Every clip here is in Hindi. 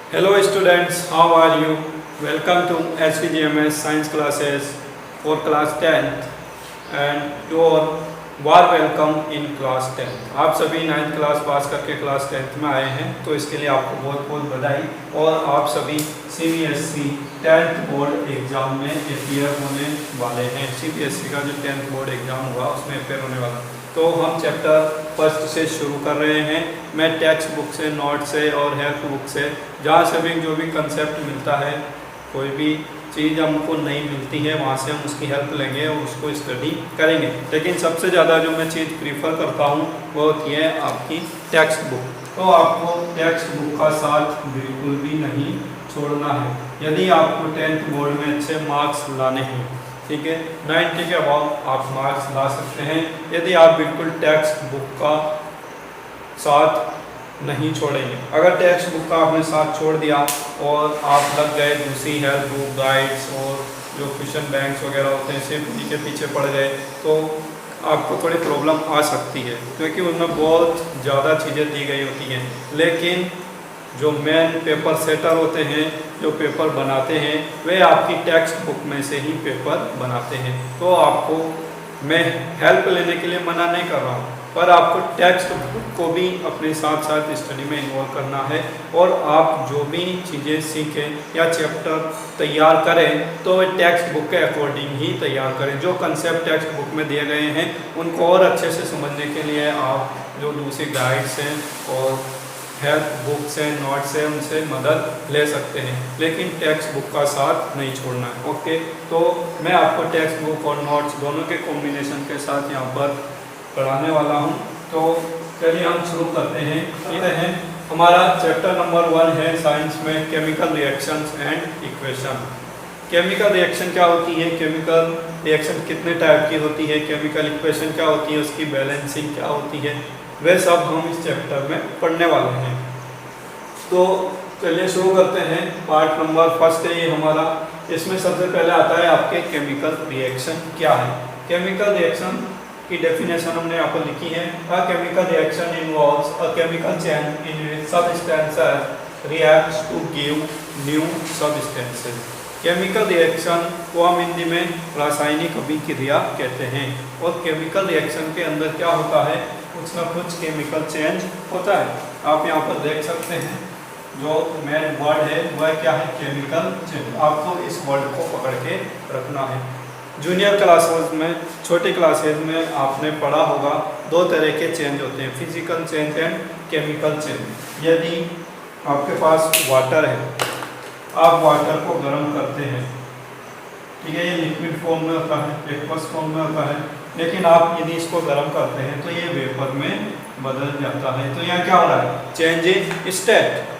Hello students, how are you? Welcome to SVGMS science classes for class 10th and your warm welcome in class 10th. आप सभी 9th क्लास पास करके क्लास 10th में आए हैं तो इसके लिए आपको बहुत बहुत बधाई। और आप सभी CBSE 10th बोर्ड एग्जाम में अपियर होने वाले हैं। CBSE का जो 10th बोर्ड एग्जाम हुआ उसमें अपियर होने वाला। तो हम चैप्टर फर्स्ट से शुरू कर रहे हैं। मैं टेक्स्ट बुक से, नोट से और हेल्प बुक से जहाँ से भी जो भी कंसेप्ट मिलता है, कोई भी चीज़ हमको नहीं मिलती है वहाँ से हम उसकी हेल्प लेंगे और उसको स्टडी करेंगे। लेकिन सबसे ज़्यादा जो मैं चीज़ प्रीफर करता हूँ वो होती है आपकी टेक्स्ट बुक। तो आपको टेक्स्ट बुक का साथ बिल्कुल भी नहीं छोड़ना है यदि आपको 10th बोर्ड में अच्छे मार्क्स लाने हैं। ठीक है, 90 के अबाव आप मार्क्स ला सकते हैं यदि आप बिल्कुल टेक्स्ट बुक का साथ नहीं छोड़ेंगे। अगर टेक्स्ट बुक का आपने साथ छोड़ दिया और आप लग गए दूसरी हेल्प बुक, गाइड्स और जो क्वेश्चन बैंक्स वगैरह होते हैं सिर्फ उन्हीं के पीछे पड़ गए तो आपको थोड़ी प्रॉब्लम आ सकती है, क्योंकि उनमें बहुत ज़्यादा चीज़ें दी गई होती हैं। लेकिन जो मेन पेपर सेटर होते हैं, जो पेपर बनाते हैं, वे आपकी टेक्स्ट बुक में से ही पेपर बनाते हैं। तो आपको मैं हेल्प लेने के लिए मना नहीं कर रहा हूँ, पर आपको टेक्स्ट बुक को भी अपने साथ साथ स्टडी में इन्वॉल्व करना है। और आप जो भी चीज़ें सीखें या चैप्टर तैयार करें तो वे टेक्स्ट बुक के अकॉर्डिंग ही तैयार करें। जो कंसेप्ट टेक्स्ट बुक में दिए गए हैं उनको और अच्छे से समझने के लिए आप जो दूसरे गाइड्स हैं और हेल्प बुक से, नोट से, उनसे मदद ले सकते हैं, लेकिन टेक्स्ट बुक का साथ नहीं छोड़ना है। ओके, तो मैं आपको टेक्स्ट बुक और नोट्स दोनों के कॉम्बिनेशन के साथ यहाँ पर पढ़ाने वाला हूँ। तो चलिए हम शुरू करते हैं। ये है हमारा चैप्टर नंबर 1 है साइंस में chemical reactions and equation. Chemical reaction क्या होती है, केमिकल रिएक्शन कितने टाइप की होती है, केमिकल इक्वेशन क्या होती है, उसकी बैलेंसिंग क्या होती है, वे सब हम इस चैप्टर में पढ़ने वाले हैं। तो चलिए शुरू करते हैं। पार्ट नंबर फर्स्ट है ये हमारा। इसमें सबसे पहले आता है आपके केमिकल रिएक्शन क्या है। केमिकल रिएक्शन की डेफिनेशन हमने यहाँ पर लिखी है। A chemical reaction involves a chemical change in which substances reacts to give new substances. Chemical reaction को हम हिंदी में रासायनिक अभिक्रिया कहते हैं। और केमिकल रिएक्शन के अंदर क्या होता है, कुछ ना कुछ केमिकल चेंज होता है। आप यहाँ पर देख सकते हैं जो मेन वर्ड है वह क्या है, केमिकल चेंज। आपको इस वर्ड को पकड़ के रखना है। जूनियर क्लासेस में, छोटे क्लासेस में आपने पढ़ा होगा दो तरह के चेंज होते हैं, physical change and chemical change. यदि आपके पास वाटर है, आप वाटर को गर्म करते हैं, ठीक है, ये लिक्विड फॉर्म में होता है, एक्वस फॉर्म में होता है, लेकिन आप यदि इसको गर्म करते हैं तो ये वेपर में बदल जाता है। तो यहाँ क्या हो रहा है, चेंज इन स्टेट।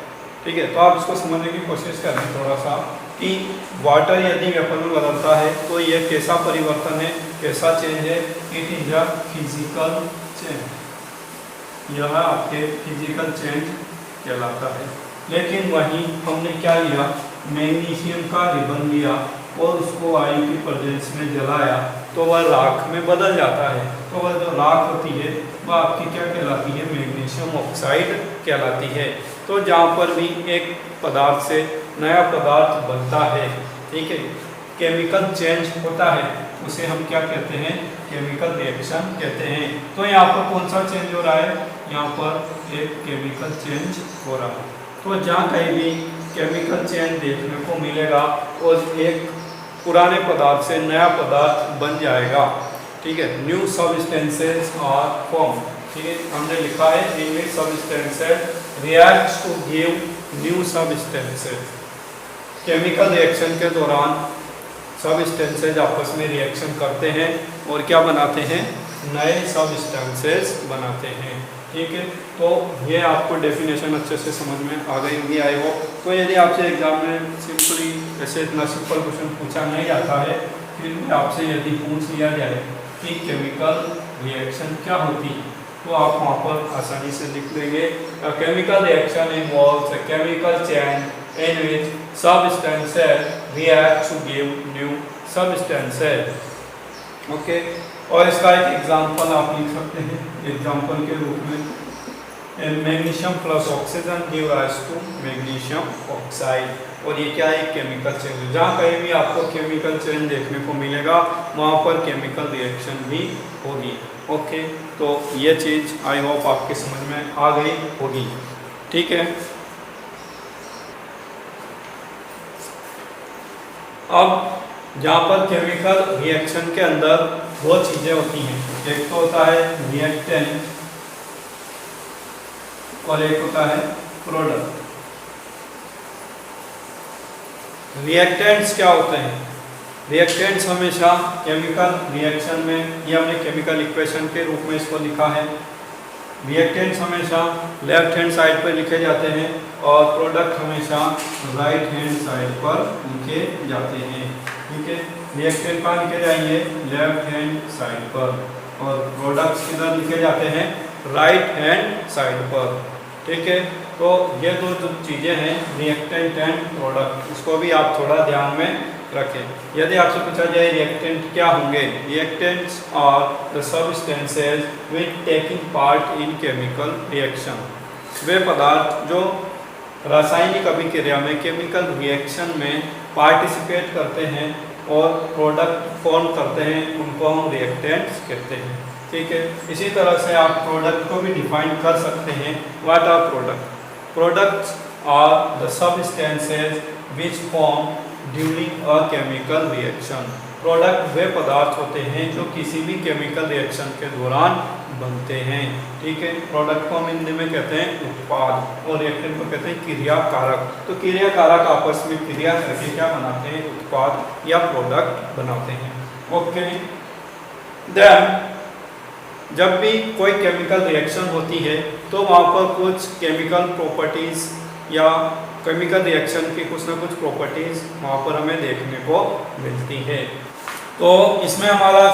ठीक है, तो आप इसको समझने की कोशिश करें थोड़ा सा कि वाटर यदि वेपर में बदलता है तो ये कैसा परिवर्तन है, कैसा चेंज है। It is a physical change, यह आपके फिजिकल चेंज कहलाता है। लेकिन वहीं हमने क्या लिया, मैग्नीशियम का रिबन लिया और उसको वायु की प्रेजेंस में जलाया तो वह राख में बदल जाता है। तो वह जो राख होती है वह आपकी क्या कहलाती है, मैग्नीशियम ऑक्साइड कहलाती है। तो जहाँ पर भी एक पदार्थ से नया पदार्थ बनता है, ठीक है, केमिकल चेंज होता है, उसे हम क्या कहते हैं, केमिकल रिएक्शन कहते हैं। तो यहाँ पर कौन सा चेंज हो रहा है, यहाँ पर एक केमिकल चेंज हो रहा है। तो जहाँ कहीं भी केमिकल चेंज देखने को मिलेगा और एक पुराने पदार्थ से नया पदार्थ बन जाएगा, ठीक है, न्यू सबस्टेंसेस आर फॉर्म। ठीक है, हमने लिखा है in which substances reacts to give new substances. Chemical reaction के दौरान सबस्टेंसेस आपस में रिएक्शन करते हैं और क्या बनाते हैं, नए सबस्टेंसेस बनाते हैं। ठीक है, तो ये आपको डेफिनेशन अच्छे से समझ में आ गई होगी, आई हो। तो यदि आपसे एग्जाम में सिंपली ऐसे इतना सिंपल क्वेश्चन पूछा नहीं जाता है, फिर भी आपसे यदि पूछ लिया जाए कि केमिकल रिएक्शन क्या होती है तो आप वहाँ पर आसानी से लिख लेंगे। Chemical reaction involves a chemical change in which substances react to give new substances. Okay, और इसका एक एग्जाम्पल आप लिख सकते हैं एग्जाम्पल के रूप में। Magnesium plus oxygen give rise to magnesium oxide. और ये क्या है, केमिकल चेंज। जहाँ कहीं भी आपको केमिकल चेंज देखने को मिलेगा वहाँ पर केमिकल रिएक्शन भी होगी। ओके, तो ये चीज़ आई होप आपके समझ में आ गई होगी। ठीक है, अब जहाँ पर केमिकल रिएक्शन के अंदर दो चीज़ें होती हैं, एक तो होता है रिएक्टेंट और एक होता है प्रोडक्ट। रिएक्टेंट्स क्या होते हैं? रिएक्टेंट्स हमेशा केमिकल रिएक्शन में, ये हमने केमिकल इक्वेशन के रूप में इसको लिखा है, रिएक्टेंट्स हमेशा लेफ्ट हैंड साइड पर लिखे जाते हैं और प्रोडक्ट हमेशा राइट हैंड साइड पर लिखे जाते हैं। ठीक है, रिएक्टेंट कहाँ लिखे जाएंगे? लेफ्ट हैंड साइड पर, और प्रोडक्ट्स किधर लिखे जाते हैं? राइट हैंड साइड पर। ठीक है, तो ये दो जो चीज़ें हैं रिएक्टेंट एंड प्रोडक्ट, इसको भी आप थोड़ा ध्यान में रखें। यदि आपसे पूछा जाए रिएक्टेंट क्या होंगे, reactants are the substances which taking part in chemical reaction, वे पदार्थ जो रासायनिक अभिक्रिया में केमिकल रिएक्शन में पार्टिसिपेट करते हैं और प्रोडक्ट फॉर्म करते हैं, उनको हम रिएक्टेंट्स कहते हैं। ठीक है, इसी तरह से आप प्रोडक्ट को भी डिफाइन कर सकते हैं। What are product? Products are the substances which form during a chemical reaction. Product वे पदार्थ होते हैं जो किसी भी केमिकल रिएक्शन के दौरान बनते हैं। ठीक है, प्रोडक्ट को हम हिंदी में कहते हैं उत्पाद और रिएक्टेंट को कहते हैं क्रिया कारक। तो क्रिया कारक आपस में क्रिया करके क्या बनाते हैं? उत्पाद या प्रोडक्ट बनाते हैं। ओके, देन जब भी कोई केमिकल रिएक्शन होती है तो वहाँ पर कुछ केमिकल प्रॉपर्टीज़ या केमिकल रिएक्शन की कुछ ना कुछ प्रॉपर्टीज़ वहाँ पर हमें देखने को मिलती है। तो इसमें हमारा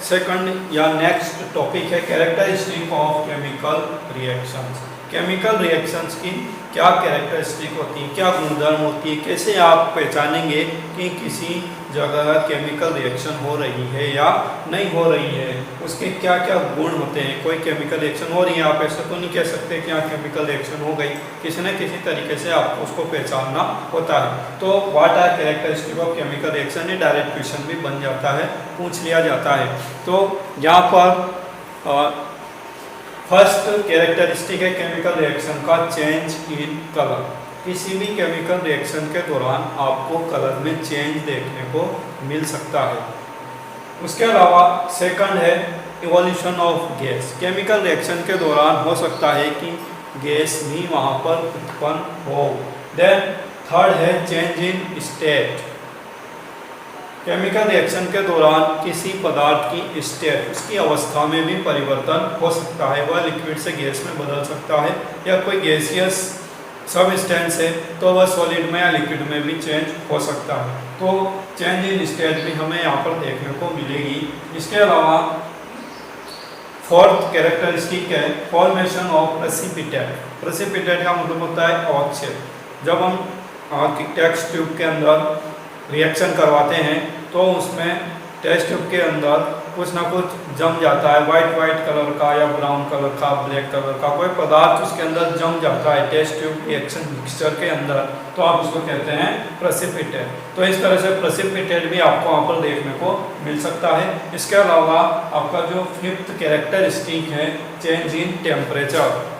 सेकंड या नेक्स्ट टॉपिक है characteristic of chemical reactions. Chemical reactions की क्या कैरेक्टरिस्टिक होती है, क्या गुणधर्म होती है, कैसे आप पहचानेंगे कि किसी जगह केमिकल रिएक्शन हो रही है या नहीं हो रही है, उसके क्या क्या गुण होते हैं। कोई केमिकल रिएक्शन हो रही है, आप ऐसा तो नहीं कह सकते कि यहाँ केमिकल रिएक्शन हो गई, किसी न किसी तरीके से आपको उसको पहचानना होता है। तो what are characteristic of chemical reaction, ये डायरेक्ट क्वेश्चन भी बन जाता है, पूछ लिया जाता है। तो यहाँ पर फर्स्ट कैरेक्टरिस्टिक है केमिकल रिएक्शन का चेंज इन कलर। किसी भी केमिकल रिएक्शन के दौरान आपको कलर में चेंज देखने को मिल सकता है। उसके अलावा सेकंड है evolution of gas. Chemical reaction के दौरान हो सकता है कि गैस भी वहाँ पर उत्पन्न हो। देन थर्ड है change in state. Chemical reaction के दौरान किसी पदार्थ की स्टेट, उसकी अवस्था में भी परिवर्तन हो सकता है, वह लिक्विड से गैस में बदल सकता है, या कोई गैसियस सबस्टेंस है तो वह सॉलिड में या लिक्विड में भी चेंज हो सकता है। तो चेंज इन स्टेट भी हमें यहाँ पर देखने को मिलेगी। इसके अलावा फोर्थ कैरेक्टरिस्टिक है फॉर्मेशन ऑफ प्रेसिपिटेट। प्रेसिपिटेट का मतलब होता है अवक्षेप। जब हम टेस्ट ट्यूब के अंदर रिएक्शन करवाते हैं तो उसमें टेस्ट ट्यूब के अंदर कुछ ना कुछ जम जाता है, वाइट कलर का या ब्राउन कलर का, ब्लैक कलर का कोई पदार्थ उसके अंदर जम जाता है टेस्ट ट्यूब रिएक्शन मिक्सचर के अंदर, तो आप उसको कहते हैं प्रेसिपिटेट। तो इस तरह से प्रेसिपिटेट भी आपको वहाँ पर देखने को मिल सकता है। इसके अलावा आपका जो फिफ्थ कैरेक्टरिस्टिक है चेंज इन टेम्परेचर।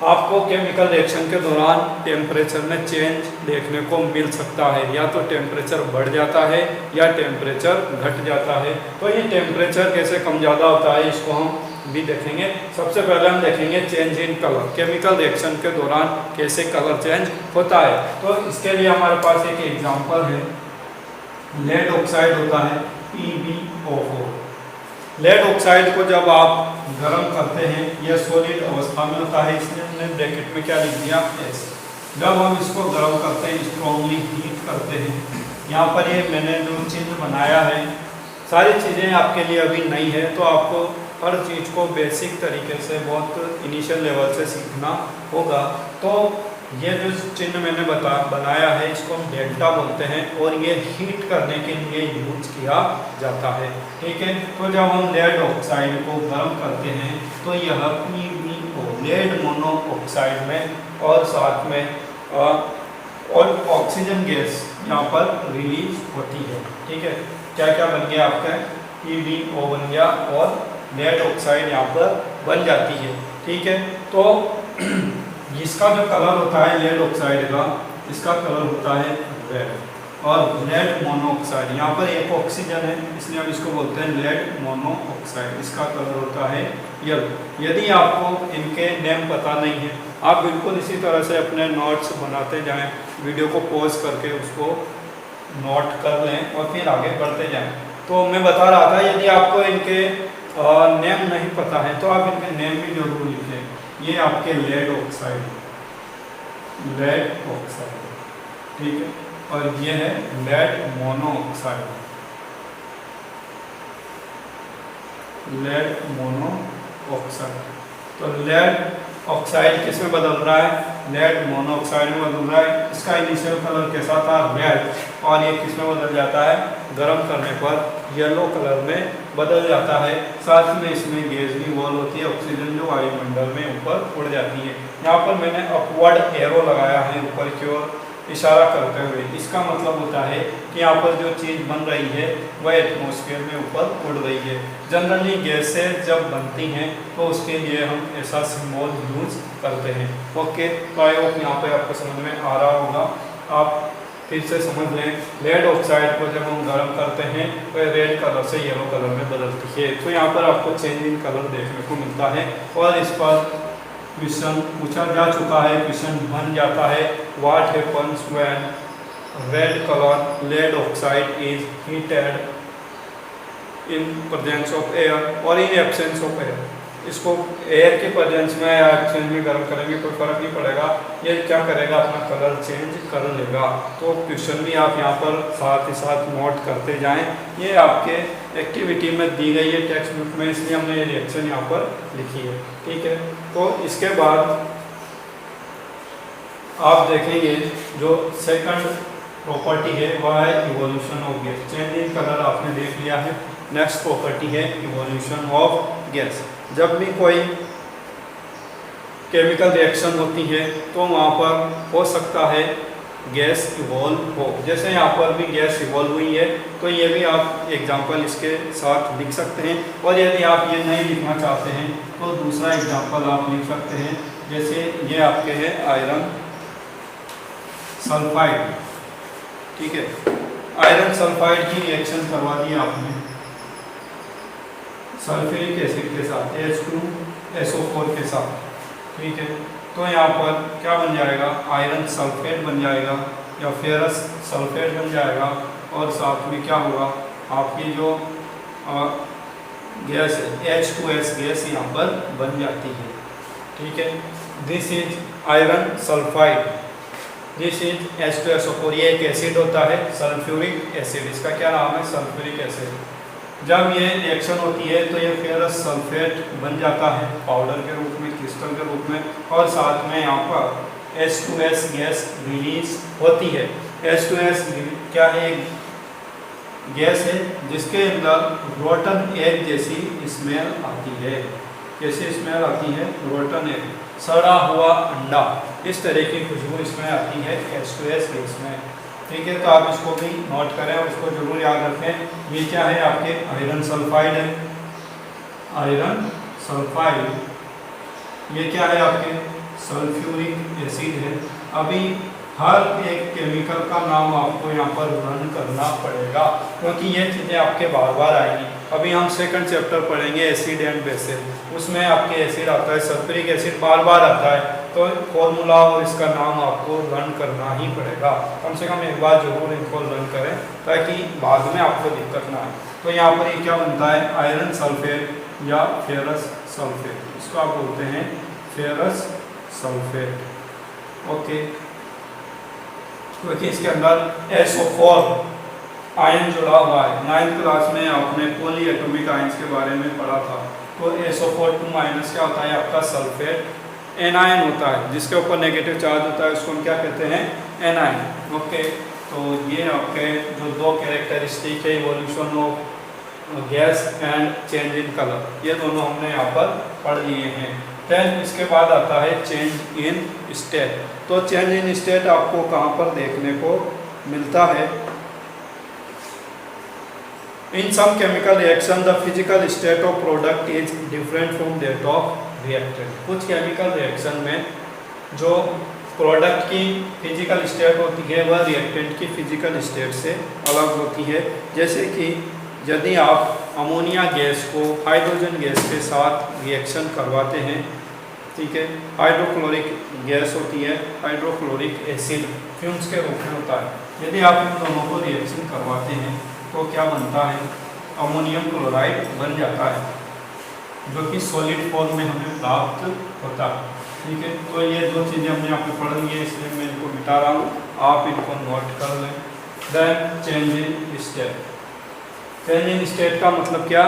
आपको केमिकल रिएक्शन के दौरान टेम्परेचर में चेंज देखने को मिल सकता है, या तो टेम्परेचर बढ़ जाता है या टेम्परेचर घट जाता है। तो ये टेम्परेचर कैसे कम ज़्यादा होता है इसको हम भी देखेंगे। सबसे पहले हम देखेंगे change in colour. Chemical reaction के दौरान कैसे कलर चेंज होता है, तो इसके लिए हमारे पास एक एग्जाम्पल है, लेड ऑक्साइड होता है PbO4। लेड ऑक्साइड को जब आप गर्म करते हैं, यह सॉलिड अवस्था में होता है, इसलिए हमने ब्रैकेट में क्या लिख दिया S। जब हम इसको गर्म करते हैं, स्ट्रॉन्गली हीट करते हैं, यहाँ पर ये मैंने जो चिन्ह बनाया है, सारी चीज़ें आपके लिए अभी नई है, तो आपको हर चीज़ को बेसिक तरीके से बहुत इनिशियल लेवल से सीखना होगा। तो ये जो चिन्ह मैंने बनाया है इसको हम डेल्टा बोलते हैं, और ये हीट करने के लिए यूज किया जाता है। ठीक है, तो जब हम लेड ऑक्साइड को गर्म करते हैं तो यह PbO लेड मोनोऑक्साइड में, और साथ में और ऑक्सीजन गैस यहाँ पर रिलीज होती है। ठीक है, क्या क्या बन गया आपका, EDO बन गया और लेड ऑक्साइड यहाँ पर बन जाती है। ठीक है, तो इसका जो कलर होता है लेड ऑक्साइड का, इसका कलर होता है रेड, और लेड मोनोऑक्साइड यहाँ पर एक ऑक्सीजन है इसलिए हम इसको बोलते हैं लेड मोनोऑक्साइड, इसका कलर होता है येलो। यदि आपको इनके नेम पता नहीं है, आप बिल्कुल इसी तरह से अपने नोट्स बनाते जाएं, वीडियो को पॉज करके उसको नोट कर लें और फिर आगे बढ़ते जाएं। तो मैं बता रहा था, यदि आपको इनके नेम नहीं पता है तो आप इनके नेम भी जरूर लिखें। ये आपके लेड ऑक्साइड, ठीक है, और ये है लेड मोनोऑक्साइड, लेड मोनोऑक्साइड। तो लेड ऑक्साइड किस में बदल रहा है, लेड मोनोऑक्साइड में बदल रहा है। इसका इनिशियल कलर कैसा था, रेड, और ये किस में बदल जाता है, गर्म करने पर येलो कलर में बदल जाता है। साथ में इसमें गैस भी वॉल होती है, ऑक्सीजन जो वायुमंडल में ऊपर उड़ जाती है। यहाँ पर मैंने अपवर्ड एरो लगाया है ऊपर की ओर इशारा करते हुए, इसका मतलब होता है कि यहाँ पर जो चीज़ बन रही है वह एटमॉस्फेयर में ऊपर उड़ रही है। जनरली गैसें जब बनती हैं तो उसके लिए हम ऐसा सिंबल यूज करते हैं। ओके, तो आई होप यहाँ पे आपको समझ में आ रहा होगा। आप फिर से समझ लें, लेड ऑक्साइड को जब हम गर्म करते हैं तो रेड कलर से येलो कलर में बदलती है। तो यहाँ पर आपको चेंज इन कलर देखने को मिलता है, और इस पर क्वेश्चन पूछा जा चुका है, क्वेश्चन बन जाता है, what happens when red colour lead oxide is heated in presence of air और इन एब्सेंस ऑफ एयर। इसको एयर के प्रेजेंस में या एब्सेंस में गर्म करेंगे कोई फर्क नहीं पड़ेगा, ये क्या करेगा, अपना कलर चेंज कर लेगा। तो क्वेश्चन भी आप यहाँ पर साथ ही साथ नोट करते जाएं। ये आपके एक्टिविटी में दी गई है टेक्स्ट बुक में, इसलिए हमने ये रिएक्शन यहाँ पर लिखी है। ठीक है, तो इसके बाद आप देखेंगे जो सेकंड प्रॉपर्टी है वह है evolution of gas. Change in colour आपने देख लिया है। नेक्स्ट प्रॉपर्टी है इवोल्यूशन ऑफ गैस। जब भी कोई केमिकल रिएक्शन होती है तो वहाँ पर हो सकता है गैस इवॉल्व हो। जैसे यहाँ पर भी गैस इवॉल्व हुई है, तो ये भी आप एग्जांपल इसके साथ लिख सकते हैं। और यदि आप ये नहीं लिखना चाहते हैं तो दूसरा एग्जांपल आप लिख सकते हैं। जैसे ये आपके है आयरन सल्फाइड। ठीक है, आयरन सल्फाइड की रिएक्शन करवा दी आपने सल्फ्यूरिक एसिड के साथ, H2SO4 के साथ। ठीक है, तो यहाँ पर क्या बन जाएगा, आयरन सल्फेट बन जाएगा या फेरस सल्फेट बन जाएगा, और साथ में क्या होगा, आपकी जो गैस है H2S गैस यहाँ पर बन जाती है। ठीक है, this is iron sulphide, this is H2SO4। ये एक एसिड होता है सल्फ्यूरिक एसिड, इसका क्या नाम है, सल्फ्यूरिक एसिड। जब ये रिएक्शन होती है तो ये फेरस सल्फेट बन जाता है पाउडर के रूप में, क्रिस्टल के रूप में, और साथ में यहाँ पर H2S गैस रिलीज होती है। H2S क्या है, एक गैस है जिसके अंदर रोटन एग जैसी स्मेल आती है। कैसी स्मेल आती है, रोटन एग, सड़ा हुआ अंडा, इस तरह की खुशबू इसमें आती है H2S गैस में। ठीक है, तो आप इसको भी नोट करें और इसको जरूर याद रखें। ये क्या है, आपके आयरन सल्फाइड है, आयरन सल्फाइड। ये क्या है, आपके सल्फ्यूरिक एसिड है। अभी हर एक केमिकल का नाम आपको यहाँ पर रन करना पड़ेगा, क्योंकि ये चीज़ें आपके बार बार आएंगी। अभी हम सेकंड चैप्टर पढ़ेंगे एसिड एंड बेसिस, उसमें आपके एसिड आता है, सल्फ्यूरिक एसिड बार बार आता है, तो फॉर्मूला और इसका नाम आपको रन करना ही पड़ेगा। कम से कम एक बार जरूर इनको रन करें ताकि बाद में आपको दिक्कत ना आए। तो यहाँ पर ये क्या बनता है, आयरन सल्फेट या फेरस सल्फेट, इसको आप बोलते हैं फेरस सल्फेट। ओके, क्योंकि इसके अंदर SO4 आयन जुड़ा हुआ है। 9th क्लास में आपने पॉली एटॉमिक आयंस के बारे में पढ़ा था। तो SO4 माइनस क्या होता है, आपका सल्फेट एनायन होता है, जिसके ऊपर नेगेटिव चार्ज होता है, उसको हम क्या कहते हैं, एनायन। ओके, तो ये आपके जो दो कैरेक्टरिस्टिक है, evolution of gas and change in colour, ये दोनों हमने यहाँ पर पढ़ लिए हैं। देन इसके बाद आता है चेंज इन स्टेट। तो चेंज इन स्टेट आपको कहाँ पर देखने को मिलता है? In some chemical reaction the physical state of product is different from that of reactant. कुछ केमिकल रिएक्शन में जो प्रोडक्ट की फिजिकल स्टेट होती है वह रिएक्टेंट की फिजिकल स्टेट से अलग होती है। जैसे कि यदि आप अमोनिया गैस को हाइड्रोजन गैस के साथ रिएक्शन करवाते हैं, ठीक है, हाइड्रोक्लोरिक गैस होती है, हाइड्रोक्लोरिक एसिड फ्यूम्स के रूप में होता है। यदि आप इन दोनों को रिएक्शन करवाते हैं तो क्या बनता है? अमोनियम क्लोराइड बन जाता है, जो कि सॉलिड फॉर्म में हमें प्राप्त होता है। ठीक है, तो ये दो चीज़ें हमने यहाँ पे पढ़ ली है, इसलिए मैं इनको मिटा रहा हूँ, आप इनको नोट कर लें। Then change in state. Change in state का मतलब क्या?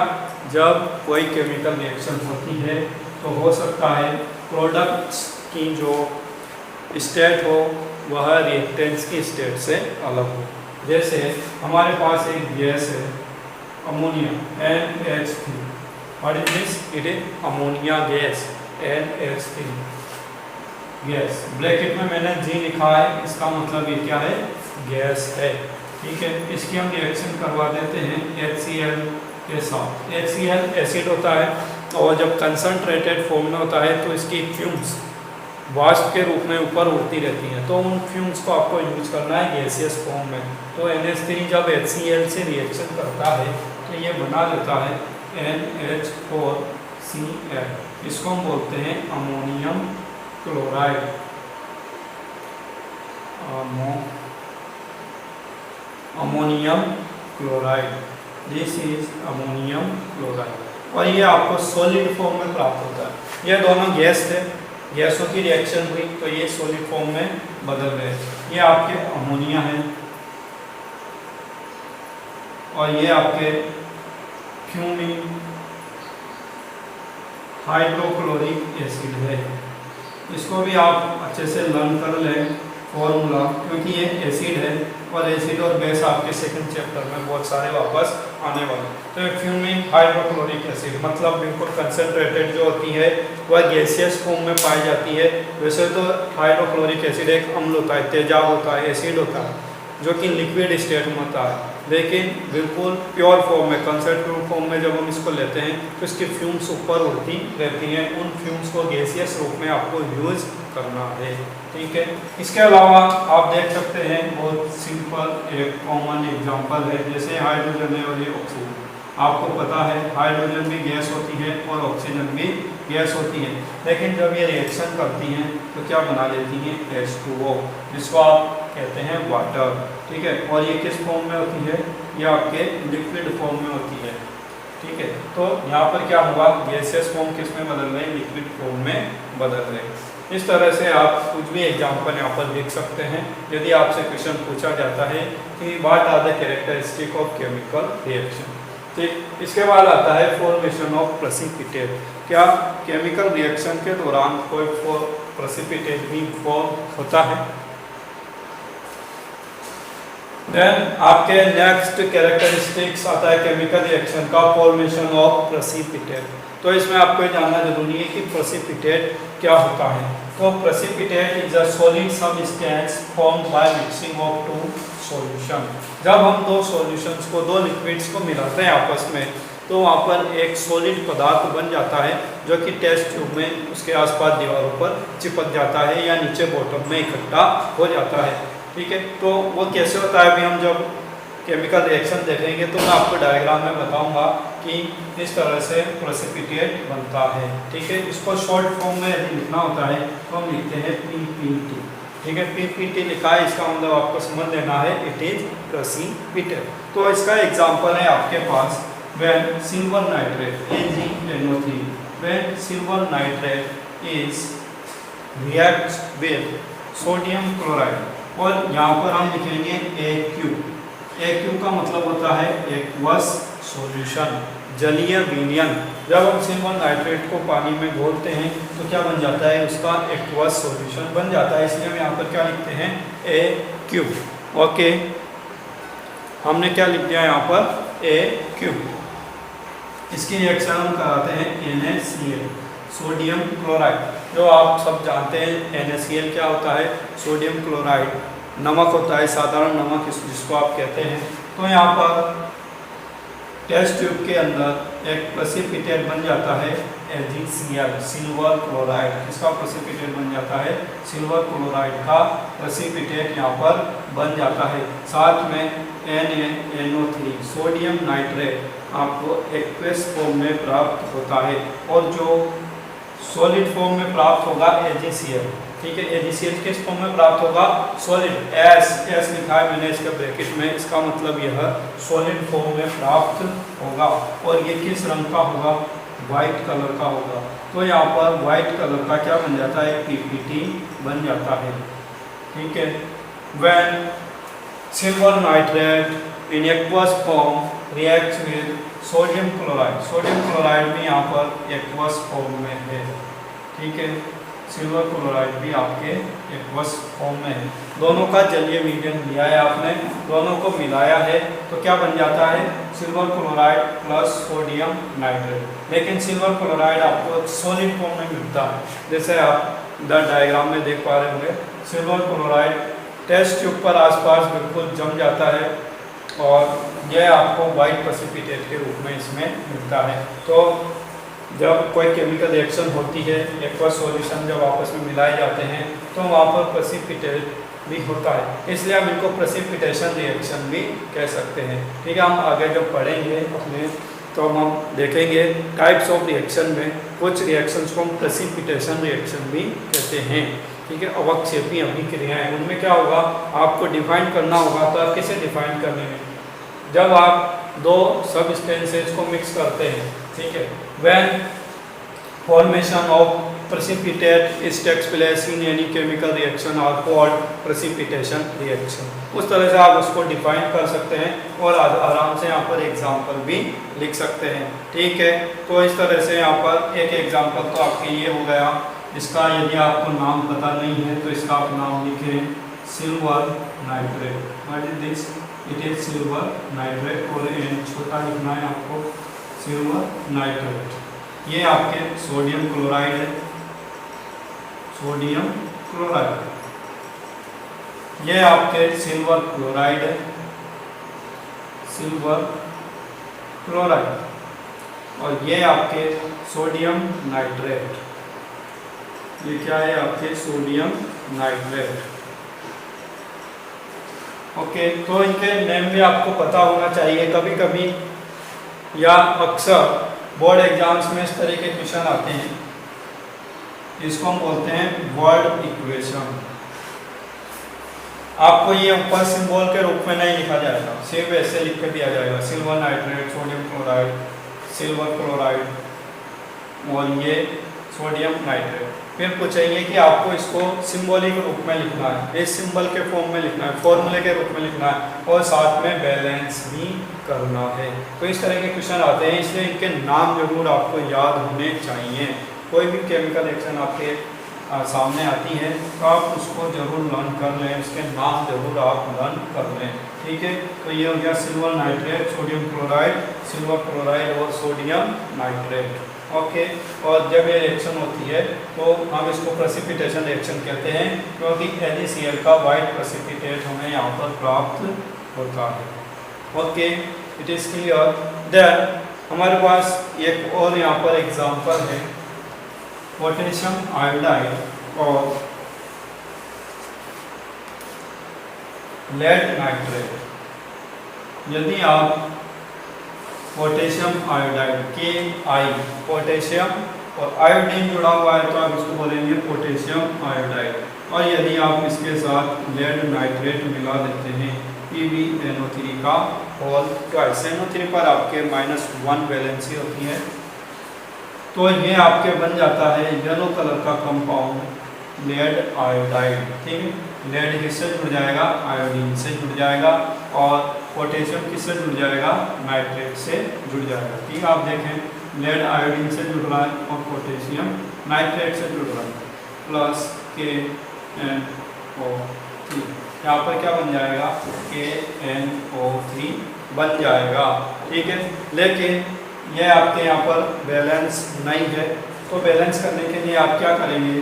जब कोई केमिकल रिएक्शन होती है तो हो सकता है प्रोडक्ट्स की जो स्टेट हो वह रिएक्टेंट्स की स्टेट से अलग हो। जैसे हमारे पास एक गैस है ammonia NH3। What is this? It is ammonia gas NH3 gas. Bracket में मैंने G लिखा है, इसका मतलब ये क्या है? गैस है। ठीक है, इसकी हम रिएक्शन करवा देते हैं HCl के साथ। HCl एसिड होता है और जब कंसंट्रेटेड फॉर्म में होता है तो इसकी फ्यूम्स वाष्प के रूप में ऊपर उड़ती रहती हैं, तो उन फ्यूम्स को आपको यूज करना है गैसियस फॉर्म में। तो NH3 जब HCl से रिएक्शन करता है तो ये बना लेता है NH4Cl। इसको हम बोलते हैं ammonium chloride. Ammonium chloride, this is ammonium chloride. और ये आपको सॉलिड फॉर्म में प्राप्त होता है। ये दोनों गैस थे, गैसों की रिएक्शन हुई तो ये सॉलिड फॉर्म में बदल गए। ये आपके अमोनिया है और ये आपके फ्यूमिंग हाइड्रोक्लोरिक एसिड है। इसको भी आप अच्छे से लर्न कर लें फॉर्मूला, क्योंकि ये एसिड है और एसिड और बेस आपके सेकंड चैप्टर में बहुत सारे वापस आने वाले। तो फ्यूमिंग हाइड्रोक्लोरिक एसिड मतलब बिल्कुल कंसंट्रेटेड जो होती है वह गैसियस फॉर्म में पाई जाती है। वैसे तो हाइड्रोक्लोरिक एसिड एक अम्ल होता है, तेजाब होता है, एसिड होता है, जो कि लिक्विड स्टेट में होता है, लेकिन बिल्कुल प्योर फॉर्म में कंसंट्रेटेड फॉर्म में जब हम इसको लेते हैं तो इसकी फ्यूम्स ऊपर उड़ती रहती हैं। उन फ्यूम्स को गैसियस रूप में आपको यूज करना है। ठीक है, इसके अलावा आप देख सकते हैं बहुत सिंपल एक कॉमन एग्जांपल है, जैसे हाइड्रोजन है और ये ऑक्सीजन। आपको पता है हाइड्रोजन भी गैस होती है और ऑक्सीजन भी गैस होती है, लेकिन जब ये रिएक्शन करती हैं तो क्या बना लेती हैं? H2O, जिसको आप कहते हैं वाटर। ठीक है, और ये किस फॉर्म में होती है? ये आपके लिक्विड फॉर्म में होती है। ठीक है, तो यहाँ पर क्या हुआ? गैसियस फॉर्म किस में बदल रहे हैं? लिक्विड फॉर्म में बदल रहे हैं। इस तरह से आप कुछ भी एग्जाम्पल यहाँ पर देख सकते हैं। यदि आपसे क्वेश्चन पूछा जाता है कि what are the characteristic of chemical reaction. ठीक, इसके बाद आता है फॉर्मेशन ऑफ प्रेसिपिटेट। क्या केमिकल रिएक्शन के दौरान कोई प्रेसिपिटेट भी फॉर्म होता है? देन आपके नेक्स्ट कैरेक्टरिस्टिक्स आता है केमिकल रिएक्शन का, फॉर्मेशन ऑफ प्रेसिपिटेट। तो इसमें आपको जानना जरूरी है कि प्रेसिपिटेट क्या होता है। तो precipitate is a solid substance formed by mixing of two solution. जब हम दो सॉल्यूशंस को, दो लिक्विड्स को मिलाते हैं आपस में, तो वहाँ पर एक सॉलिड पदार्थ बन जाता है जो कि टेस्ट ट्यूब में उसके आसपास दीवारों पर चिपक जाता है या नीचे बॉटम में इकट्ठा हो जाता है। ठीक है, तो वो कैसे होता है? अभी हम जब केमिकल रिएक्शन देखेंगे तो मैं आपको डायग्राम में बताऊंगा कि इस तरह से प्रेसिपिटेट बनता है। ठीक है, इसको शॉर्ट फॉर्म में यदि लिखना होता है तो हम लिखते हैं PPT। ठीक है, PPT लिखा है, इसका मतलब आपको समझ लेना है इट इज प्रेसिपिटेट। तो इसका एग्जाम्पल है आपके पास, when silver nitrate AgNO3, when silver nitrate is reacts with sodium chloride, और यहाँ पर हम लिखेंगे AQ। AQ का मतलब होता है एक्वस सॉल्यूशन, जलीय विलयन। जब हम सिल्वर नाइट्रेट को पानी में घोलते हैं तो क्या बन जाता है? उसका एक्वस सॉल्यूशन बन जाता है। इसलिए हम यहाँ पर क्या लिखते हैं? AQ। ओके, हमने क्या लिख दिया यहाँ पर? AQ। इसकी रिएक्शन हम कराते हैं NaCl, सोडियम क्लोराइड, जो आप सब जानते हैं NaCl क्या होता है, सोडियम क्लोराइड नमक होता है, साधारण नमक जिसको आप कहते हैं। तो यहाँ पर टेस्ट ट्यूब के अंदर एक प्रेसिपिटेट बन जाता है AgCl, सिल्वर क्लोराइड। इसका प्रेसिपिटेट बन जाता है, सिल्वर क्लोराइड का प्रेसिपिटेट यहाँ पर बन जाता है। साथ में NaNO3 सोडियम नाइट्रेट आपको एक्वेस फॉर्म में प्राप्त होता है, और जो सॉलिड फॉर्म में प्राप्त होगा AgCl। ठीक है, AgCl किस फॉर्म में प्राप्त होगा, सॉलिड, एस लिखा है मैंने इसके ब्रैकेट में, इसका मतलब यह सॉलिड फॉर्म में प्राप्त होगा। और ये किस रंग का होगा, वाइट कलर का होगा। तो यहाँ पर वाइट कलर का क्या बन जाता है, PPT बन जाता है। ठीक है, when silver nitrate in aqueous form reacts with sodium chloride, sodium chloride भी यहाँ पर एक्वस फॉर्म में है। ठीक है, सिल्वर क्लोराइड भी आपके एक्वस फॉर्म में है। दोनों का जलीय विलयन लिया है आपने, दोनों को मिलाया है, तो क्या बन जाता है, silver chloride plus sodium nitrate. लेकिन सिल्वर क्लोराइड आपको सॉलिड फॉर्म में मिलता है, जैसे आप इधर डायग्राम में देख पा रहे होंगे। सिल्वर क्लोराइड टेस्ट ट्यूब पर आसपास बिल्कुल जम जाता है, और यह आपको वाइट प्रेसिपिटेट के रूप में इसमें मिलता है। तो जब कोई केमिकल रिएक्शन होती है, एक्वस सॉल्यूशन जब आपस में मिलाए जाते हैं, तो वहाँ पर प्रेसिपिटेट भी होता है, इसलिए हम इनको प्रेसिपिटेशन रिएक्शन भी कह सकते हैं। ठीक है, हम आगे जब पढ़ेंगे अपने, तो हम देखेंगे टाइप्स ऑफ रिएक्शन में कुछ रिएक्शंस को हम प्रेसिपिटेशन रिएक्शन भी कहते हैं। ठीक है, अवक्षेपी अभिक्रियाएं, उनमें क्या होगा, आपको डिफाइन करना होगा। तो आप कैसे डिफाइन करेंगे, जब आप दो सबस्टेंसेस को मिक्स करते हैं, ठीक है, when formation of precipitate is takes place in any chemical reaction are called precipitation reaction। उस तरह से आप उसको डिफाइन कर सकते हैं, और आराम से यहाँ पर एग्जाम्पल भी लिख सकते हैं। ठीक है, तो इस तरह से यहाँ पर एक एग्जाम्पल तो आपके ये हो गया। इसका यदि आपको नाम पता नहीं है तो इसका आप नाम लिखें silver nitrate. What is this, it is silver nitrate, और एन छोटा लिखना है आपको, सिल्वर नाइट्रेट। ये आपके सोडियम क्लोराइड है, सोडियम क्लोराइड। ये आपके सिल्वर क्लोराइड है, सिल्वर क्लोराइड। और ये आपके सोडियम नाइट्रेट, ये क्या है आपके सोडियम नाइट्रेट। ओके, तो इनके नेम भी आपको पता होना चाहिए। कभी कभी या अक्सर बोर्ड एग्जाम्स में इस तरह के क्वेश्चन आते हैं, इसको हम बोलते हैं वर्ड इक्वेशन। आपको ये ऊपर सिंबल के रूप में नहीं लिखा जाएगा, सिर्फ ऐसे लिख के दिया जाएगा, silver nitrate, sodium chloride, silver chloride, और ये सोडियम नाइट्रेट। फिर पूछेंगे कि आपको इसको सिंबॉलिक रूप में लिखना है, इस सिंबल के फॉर्म में लिखना है, फॉर्मूले के रूप में लिखना है, और साथ में बैलेंस भी करना है। तो इस तरह के क्वेश्चन आते हैं, इसलिए इनके नाम जरूर आपको याद होने चाहिए। कोई भी केमिकल रिएक्शन आपके सामने आती है तो आप उसको जरूर लर्न कर लें, उसके नाम जरूर आप लर्न कर लें। ठीक है, तो ये हो गया silver nitrate, sodium chloride, silver chloride और सोडियम नाइट्रेट। ओके, और जब ये रिएक्शन होती है तो हम इसको प्रेसिपिटेशन रिएक्शन कहते हैं, क्योंकि NaCl का वाइट प्रेसिपिटेट हमें यहाँ पर प्राप्त होता है। Okay, it is clear. Then हमारे पास एक और यहाँ पर एग्जांपल है, पोटेशियम आयोडाइड और लेड नाइट्रेट। यदि आप पोटेशियम आयोडाइड Ki, पोटेशियम और आयोडीन जुड़ा हुआ है तो आप इसको बोलेंगे पोटेशियम आयोडाइड। और यदि आप इसके साथ लेड नाइट्रेट मिला देते हैं PbNO3 का होल ट्वाइस, NO3 पर आपके -1 वैलेंसी होती है, तो ये आपके बन जाता है येलो कलर का कंपाउंड लेड आयोडाइड। ठीक है, लेड किससे जुड़ जाएगा, आयोडीन से जुड़ जाएगा, और पोटेशियम किससे जुड़ जाएगा, नाइट्रेट से जुड़ जाएगा। ठीक है, आप देखें लेड आयोडीन से जुड़ रहा है और पोटेशियम नाइट्रेट से जुड़ रहा है, प्लस KNO3। यहाँ पर क्या बन जाएगा, KNO3 बन जाएगा। ठीक है, लेकिन ये आपके यहाँ पर बैलेंस नहीं है, उसको बैलेंस करने के लिए आप क्या करेंगे,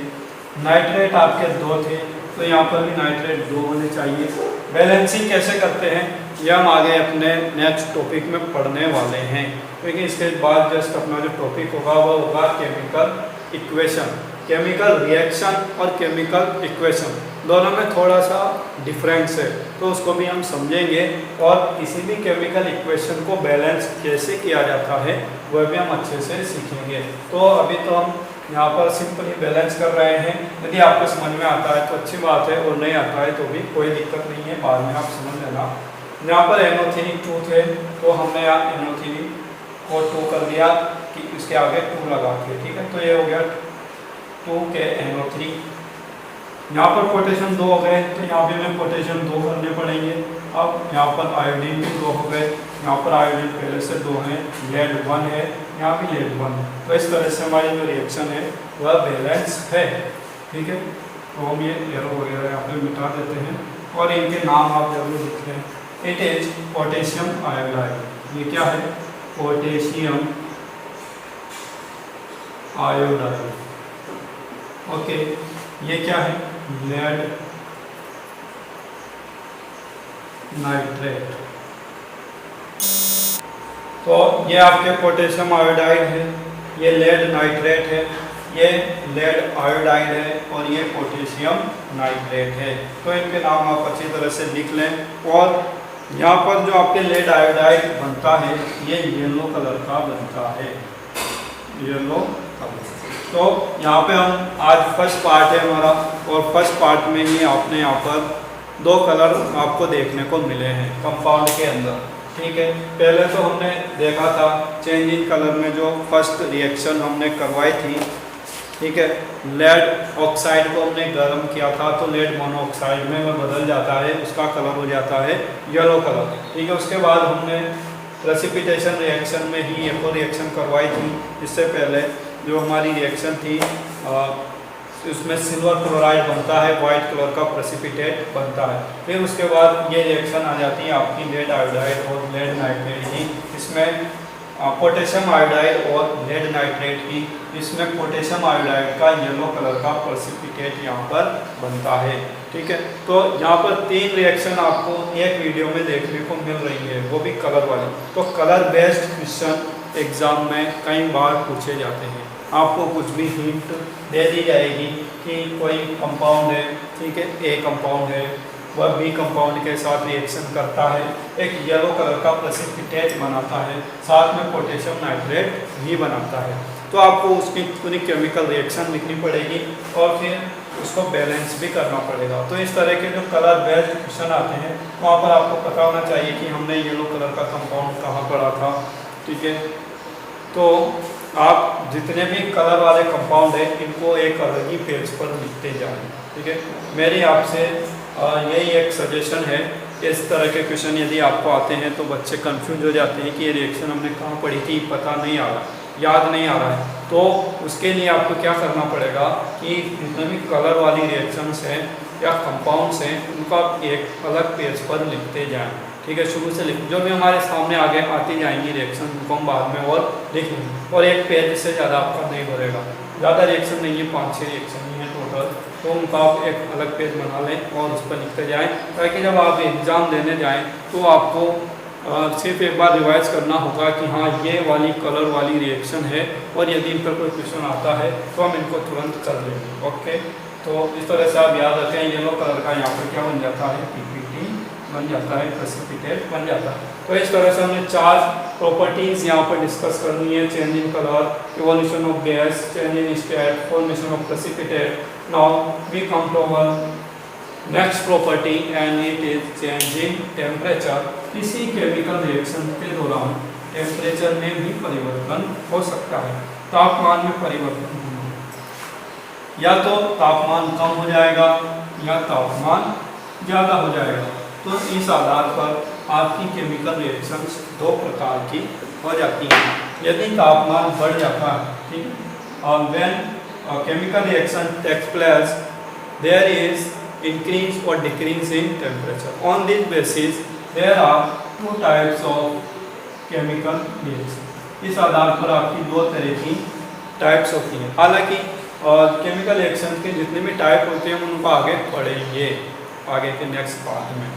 नाइट्रेट आपके 2 थे तो यहाँ पर भी नाइट्रेट 2 होने चाहिए। बैलेंसिंग कैसे करते हैं ये हम आगे अपने नेक्स्ट टॉपिक में पढ़ने वाले हैं, क्योंकि इसके बाद जस्ट अपना जो टॉपिक होगा वो होगा केमिकल इक्वेशन। केमिकल रिएक्शन और केमिकल इक्वेशन दोनों में थोड़ा सा डिफरेंस है, तो उसको भी हम समझेंगे और किसी भी केमिकल इक्वेशन को बैलेंस कैसे किया जाता है वह भी हम अच्छे से सीखेंगे। तो अभी तो हम यहाँ पर सिंपली बैलेंस कर रहे हैं। यदि आपको समझ में आता है तो अच्छी बात है, और नहीं आता है तो भी कोई दिक्कत नहीं है, बाद में आप समझ लेना। यहाँ पर NO3 2 थे तो हमने यहाँ NO3 को 2 कर दिया कि इसके आगे 2 लगा के, ठीक है, तो ये हो गया 2 के NO3। यहाँ पर पोटेशियम 2 हो गए तो यहाँ भी हमें पोटेशियम 2 करने पड़ेंगे। अब यहाँ पर आयोडीन भी 2 हो गए, यहाँ पर आयोडीन पहले से 2 है, लेड 1 है, यहाँ भी लेड 1 है। तो इस तरह से हमारी जो रिएक्शन है वह बैलेंस है, ठीक है। तो हम ये एरो वगैरह यहाँ पे मिटा देते हैं और इनके नाम आप जरूर लिख लें। It is potassium iodide. ये क्या है, पोटेशियम आयोडाइड। ओके, ये क्या है, लेड नाइट्रेट। तो ये आपके पोटेशियम आयोडाइड है, ये लेड नाइट्रेट है, ये लेड आयोडाइड है और ये पोटेशियम नाइट्रेट है। तो इनके नाम आप अच्छी तरह से लिख लें। और यहाँ पर जो आपके लेड आयोडाइड बनता है ये येलो कलर का बनता है, येलो कलर। तो यहाँ पे हम आज फर्स्ट पार्ट है हमारा, और फर्स्ट पार्ट में ही आपने यहाँ पर 2 कलर आपको देखने को मिले हैं कंपाउंड के अंदर, ठीक है। पहले तो हमने देखा था चेंज इन कलर में जो फर्स्ट रिएक्शन हमने करवाई थी, ठीक है। लेड ऑक्साइड को हमने गर्म किया था तो लेड मोनोऑक्साइड में वह बदल जाता है, उसका कलर हो जाता है येलो कलर, ठीक है। उसके बाद हमने प्रेसिपिटेशन रिएक्शन में ही एक और रिएक्शन करवाई थी। इससे पहले जो हमारी रिएक्शन थी उसमें सिल्वर क्लोराइड बनता है, वाइट कलर का प्रेसिपिटेट बनता है। फिर उसके बाद ये रिएक्शन आ जाती है आपकी लेड आयोडाइड और लेड नाइट्रेट की। इसमें पोटेशियम आयोडाइड और लेड नाइट्रेट की, इसमें पोटेशियम आयोडाइड का येलो कलर का प्रेसिपिटेट यहाँ पर बनता है, ठीक है। तो यहाँ पर 3 रिएक्शन आपको एक वीडियो में देखने को मिल रही है, वो भी कलर वाली। तो कलर बेस्ड क्वेश्चन एग्जाम में कई बार पूछे जाते हैं। आपको कुछ भी हिंट दे दी जाएगी कि कोई कंपाउंड है, ठीक है, ए कंपाउंड है, वह बी कंपाउंड के साथ रिएक्शन करता है, एक येलो कलर का प्रेसिपिटेट बनाता है, साथ में पोटेशियम नाइट्रेट भी बनाता है। तो आपको उसकी पूरी केमिकल रिएक्शन लिखनी पड़ेगी और फिर उसको बैलेंस भी करना पड़ेगा। तो इस तरह के जो कलर बेस्ड क्वेश्चन आते हैं वहाँ पर आपको पता होना चाहिए कि हमने येलो कलर का कंपाउंड कहाँ पढ़ा था, ठीक है। तो आप जितने भी कलर वाले कंपाउंड हैं इनको एक अलग ही पेज पर लिखते जाएं, ठीक है। मेरी आपसे यही एक सजेशन है। इस तरह के क्वेश्चन यदि आपको आते हैं तो बच्चे कंफ्यूज हो जाते हैं कि ये रिएक्शन हमने कहाँ पढ़ी थी, पता नहीं आ रहा, याद नहीं आ रहा है। तो उसके लिए आपको क्या करना पड़ेगा कि जितने भी कलर वाली रिएक्शंस हैं या कंपाउंड्स हैं उनको आप एक अलग पेज पर लिखते जाएं, ठीक है। शुरू से लिख, जो भी हमारे सामने आगे आती जाएंगी रिएक्शन उनको हम बाद में और लिख लेंगे। और एक पेज से ज़्यादा आपका नहीं भरेगा, ज़्यादा रिएक्शन नहीं है, 5-6 रिएक्शन ही है टोटल, तो उनका आप एक अलग पेज बना लें और उस पर लिखते जाएं, ताकि जब आप एग्ज़ाम देने जाएं तो आपको सिर्फ एक बार रिवाइज करना होगा कि हाँ ये वाली कलर वाली रिएक्शन है, और यदि इन पर कोई क्वेश्चन आता है तो हम इनको तुरंत कर लेंगे, ओके। तो इस तरह से आप याद रखें, येलो कलर का यहाँ पर क्या बन जाता है, पीपीटी बन जाता है, प्रेसिपिटेट बन जाता है। तो इस तरह से हमने 4 प्रॉपर्टीज़ यहाँ पर डिस्कस करनी है, change in colour, evolution of gas, change in state, formation of precipitate. Now we come to our next property and it is changing temperature. किसी केमिकल रिएक्शन के दौरान टेम्परेचर में भी परिवर्तन हो सकता है, तापमान में परिवर्तन होना, या तो तापमान कम हो जाएगा या तापमान ज़्यादा हो जाएगा। तो इस आधार पर आपकी केमिकल रिएक्शंस 2 प्रकार की हो जाती हैं। यदि तापमान बढ़ जाता है, ठीक, और when chemical reaction takes place there is increase or decrease in temperature. On this basis there are 2 types of chemical reaction. इस आधार पर आपकी 2 तरह की टाइप्स होती हैं। हालांकि केमिकल रिएक्शन के जितने भी टाइप होते हैं हम उनको आगे पढ़ेंगे आगे के नेक्स्ट पार्ट में,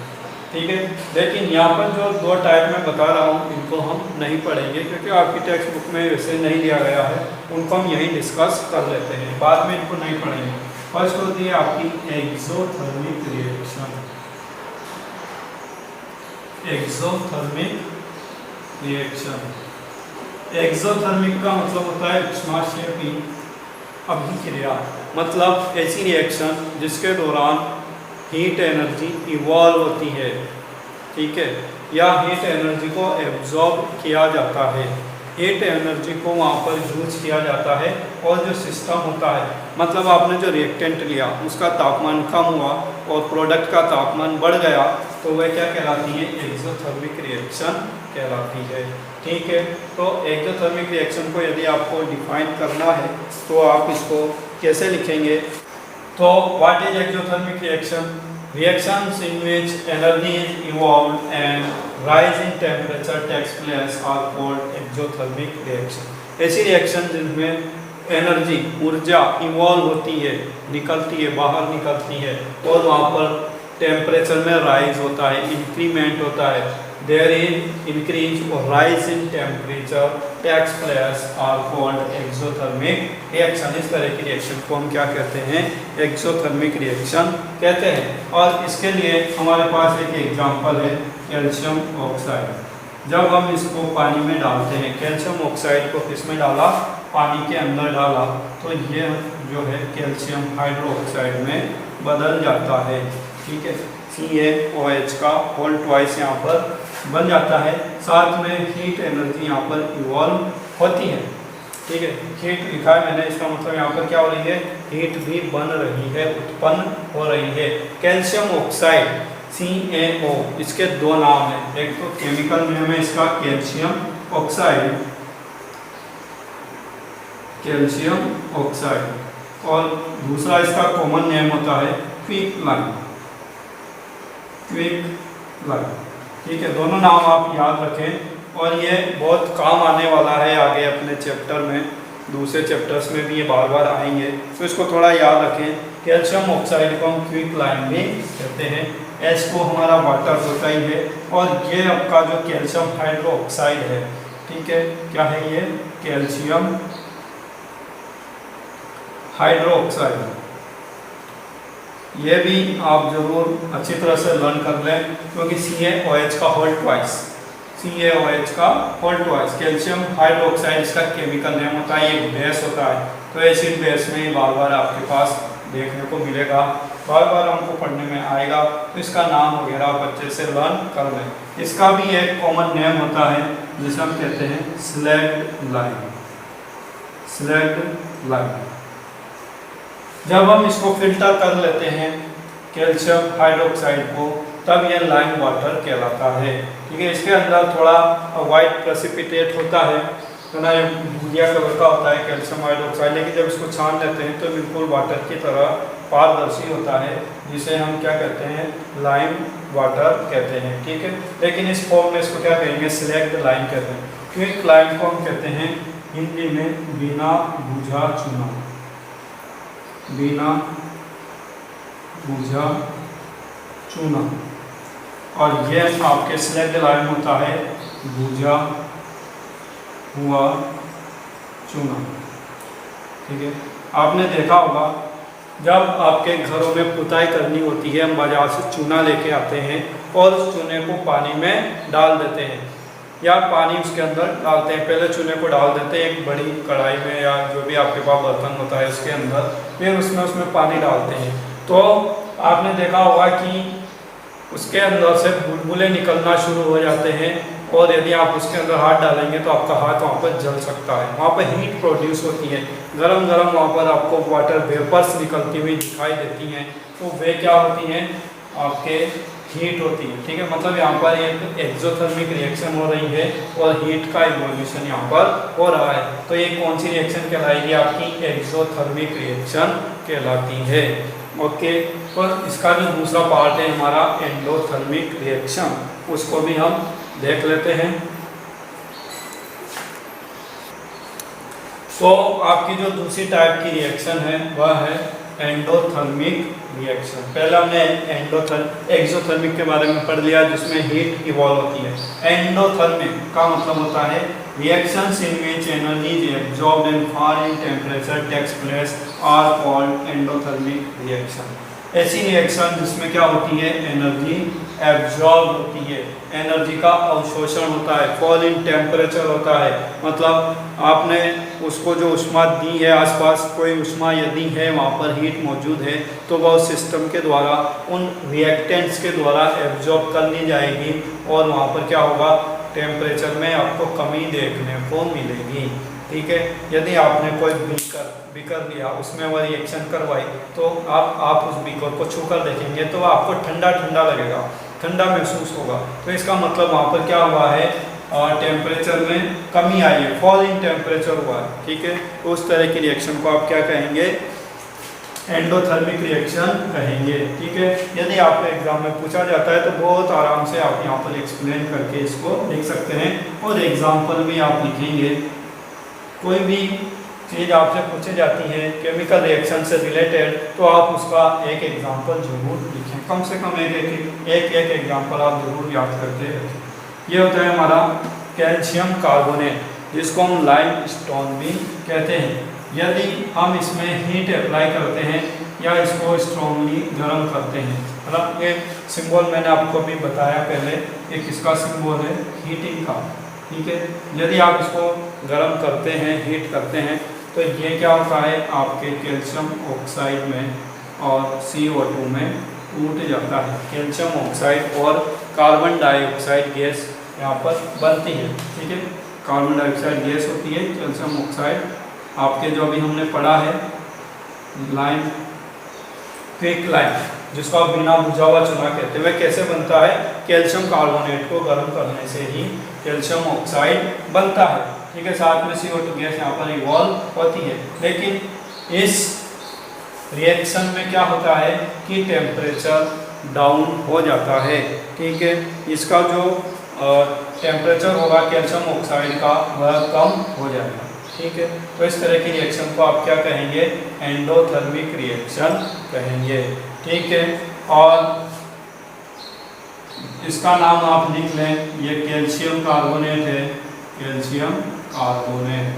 ठीक है। लेकिन यहाँ पर जो 2 टाइप मैं बता रहा हूँ इनको हम नहीं पढ़ेंगे क्योंकि आपकी टेक्स्ट बुक में वैसे नहीं दिया गया है, उनको हम यहीं डिस्कस कर लेते हैं, बाद में इनको नहीं पढ़ेंगे। फर्स्ट होती है आपकी exothermic reaction. Exothermic reaction, exothermic का मतलब होता है उष्माक्षेपी अभिक्रिया, मतलब ऐसी रिएक्शन जिसके दौरान हीट एनर्जी इवॉल्व होती है, ठीक है, या हीट एनर्जी को एब्जॉर्ब किया जाता है, हीट एनर्जी को वहाँ पर यूज किया जाता है और जो सिस्टम होता है, मतलब आपने जो रिएक्टेंट लिया उसका तापमान कम हुआ और प्रोडक्ट का तापमान बढ़ गया तो वह क्या कहलाती है, एक्सोथर्मिक रिएक्शन कहलाती है, ठीक है। तो एक्सोथर्मिक रिएक्शन को यदि आपको डिफाइन करना है तो आप इसको कैसे लिखेंगे, तो what is exothermic reaction? Reactions in which energy is evolved and rise in temperature takes place are called exothermic reaction। ऐसी रिएक्शन जिनमें एनर्जी ऊर्जा इवॉल्व होती है, निकलती है, बाहर निकलती है और वहाँ पर टेम्परेचर में राइज होता है, इंक्रीमेंट होता है, देयर इज इंक्रीज और rise in temperature takes place are called exothermic reaction. इस तरह की रिएक्शन को हम क्या कहते हैं, एक्सोथर्मिक रिएक्शन कहते हैं। और इसके लिए हमारे पास एक एग्जांपल है कैल्शियम ऑक्साइड। जब हम इसको पानी में डालते हैं, कैल्शियम ऑक्साइड को किसमें डाला, पानी के अंदर डाला, तो ये जो है कैल्शियम हाइड्रोक्साइड में बदल जाता है, ठीक है। CaOH का होल ट्वाइस यहाँ पर बन जाता है, साथ में हीट एनर्जी यहाँ पर इवॉल्व होती है, ठीक है। हीट लिखा है मैंने, इसका मतलब यहाँ पर क्या हो रही है, हीट भी बन रही है, उत्पन्न हो रही है। कैल्शियम ऑक्साइड CaO, इसके 2 नाम हैं, एक तो केमिकल नेम है इसका कैल्शियम ऑक्साइड, कैल्शियम ऑक्साइड, और दूसरा इसका कॉमन नेम होता है क्विकलाइन, क्विकलाइन, ठीक है। दोनों नाम आप याद रखें और ये बहुत काम आने वाला है आगे अपने चैप्टर में, दूसरे चैप्टर्स में भी ये बार बार आएंगे, तो इसको थोड़ा याद रखें। कैल्शियम ऑक्साइड को हम क्विकलाइन भी कहते हैं, H को हमारा वाटर होता ही है, और ये आपका जो कैल्शियम हाइड्रोक्साइड है, ठीक है, क्या है ये, कैल्शियम हाइड्रोक्साइड। ये भी आप जरूर अच्छी तरह से लर्न कर लें क्योंकि CaOH का होल ट्वाइस, CaOH का होल ट्वाइस, कैल्शियम हाइड्रोक्साइड इसका केमिकल नेम होता है, ये बेस होता है, तो एसिड बेस में बार बार आपके पास देखने को मिलेगा, बार बार हमको पढ़ने में आएगा, तो इसका नाम वगैरह आप अच्छे से लर्न कर लें। इसका भी एक कॉमन नेम होता है जिसे हम कहते हैं स्लैग्ड लाइन, स्लैग्ड लाइन। जब हम इसको फिल्टर कर लेते हैं कैल्शियम हाइड्रोक्साइड को, तब यह लाइम वाटर कहलाता है, ठीक है। इसके अंदर थोड़ा वाइट प्रेसिपिटेट होता है ना, ये भूरिया कलर का होता है कैल्शियम हाइड्रोक्साइड, लेकिन जब इसको छान लेते हैं तो बिल्कुल वाटर की तरह पारदर्शी होता है, जिसे हम क्या कहते हैं, लाइम वाटर कहते हैं, ठीक है। लेकिन इस फॉर्म में इसको क्या कहेंगे, सिलेक्ट लाइम कहते हैं। क्विक लाइम को हम कहते हैं हिंदी में बिना बुझा चुना, बिना बुझा चूना, और यह आपके सिलेक्ट लाइम होता है बुझा हुआ चूना, ठीक है। आपने देखा होगा जब आपके घरों में पुताई करनी होती है, हम बाजार से चूना लेके आते हैं और उस चूने को पानी में डाल देते हैं या पानी उसके अंदर डालते हैं। पहले चूने को डाल देते हैं एक बड़ी कढ़ाई में या जो भी आपके पास बर्तन होता है उसके अंदर, फिर उसमें पानी डालते हैं, तो आपने देखा होगा कि उसके अंदर से बुलबुले निकलना शुरू हो जाते हैं, और यदि आप उसके अंदर हाथ डालेंगे तो आपका हाथ वहाँ पर जल सकता है, वहाँ पर हीट प्रोड्यूस होती है, गरम गरम वहाँ पर आपको वाटर वेपर्स निकलती हुई दिखाई देती हैं, तो वे क्या होती हैं, आपके हीट होती है, ठीक है। मतलब यहाँ पर एक एक्सोथर्मिक रिएक्शन हो रही है और हीट का इवोल्यूशन यहाँ पर हो रहा है, तो ये कौन सी रिएक्शन कहलाएगी, आपकी एक्सोथर्मिक रिएक्शन कहलाती है, ओके। तो इसका जो दूसरा पार्ट है हमारा एंडोथर्मिक रिएक्शन, उसको भी हम देख लेते हैं। सो आपकी जो दूसरी टाइप की रिएक्शन है वह है एंडोथर्मिक रिएक्शन। पहले हमने एक्सोथर्मिक के बारे में पढ़ लिया जिसमें हीट इवॉल्व होती है। एंडोथर्मिक का मतलब होता है reactions in which energy is absorbed and fall in temperature takes place are called endothermic reaction. ऐसी रिएक्शन जिसमें क्या होती है, एनर्जी एब्जॉर्ब होती है, एनर्जी का अवशोषण होता है, फॉल इन टेम्परेचर होता है, मतलब आपने उसको जो ऊष्मा दी है, आसपास कोई ऊष्मा यदि है, वहाँ पर हीट मौजूद है, तो वह सिस्टम के द्वारा उन रिएक्टेंट्स के द्वारा एब्जॉर्ब कर ली जाएगी और वहाँ पर क्या होगा, टेम्परेचर में आपको कमी देखने को मिलेगी। ठीक है, यदि आपने कोई बीकर लिया, उसमें वह रिएक्शन करवाई, तो आप उस बीकर को छूकर देखेंगे तो आपको ठंडा ठंडा लगेगा, ठंडा महसूस होगा। तो इसका मतलब वहाँ पर क्या हुआ है, टेम्परेचर में कमी आई है, फॉल इन टेम्परेचर हुआ है। ठीक है, तो उस तरह की रिएक्शन को आप क्या कहेंगे, एंडोथर्मिक रिएक्शन कहेंगे। ठीक है, यदि आपको एग्जाम में पूछा जाता है तो बहुत आराम से आप यहाँ पर एक्सप्लेन करके इसको लिख सकते हैं और एग्जाम्पल भी आप लिखेंगे। कोई भी चीज़ आपसे पूछी जाती है केमिकल रिएक्शन से रिलेटेड तो आप उसका एक एग्जांपल जरूर लिखें, कम से कम एक एग्जांपल आप जरूर याद करके रखें। ये होता है हमारा कैल्शियम कार्बोनेट, जिसको हम लाइम स्टोन भी कहते हैं। यदि हम इसमें हीट अप्लाई करते हैं या इसको स्ट्रॉन्गली गर्म करते हैं, मतलब ये सिंबल मैंने आपको भी बताया पहले, ये किसका सिंबल है, हीटिंग का। ठीक है, यदि आप इसको गर्म करते हैं, हीट करते हैं, तो ये क्या होता है, आपके कैल्शियम ऑक्साइड में और CO2 में टूट जाता है। कैल्शियम ऑक्साइड और कार्बन डाइऑक्साइड गैस यहाँ पर बनती है। ठीक है, कार्बन डाइऑक्साइड गैस होती है, कैल्शियम ऑक्साइड आपके जो अभी हमने पढ़ा है लाइम, क्विक लाइम, जिसको आप बिना बुझा हुआ चूना कहते हैं, वह कैसे बनता है, कैल्शियम कार्बोनेट को गर्म करने से ही कैल्शियम ऑक्साइड बनता है। ठीक है, साथ में CO2 गैस यहाँ पर इवॉल्व होती है। लेकिन इस रिएक्शन में क्या होता है कि टेम्परेचर डाउन हो जाता है। ठीक है, इसका जो टेम्परेचर होगा कैल्शियम ऑक्साइड का वह कम हो जाएगा। ठीक है, तो इस तरह की रिएक्शन को आप क्या कहेंगे, एंडोथर्मिक रिएक्शन कहेंगे। ठीक है, और इसका नाम आप लिख लें, ये कैल्शियम कार्बोनेट है, calcium carbonate.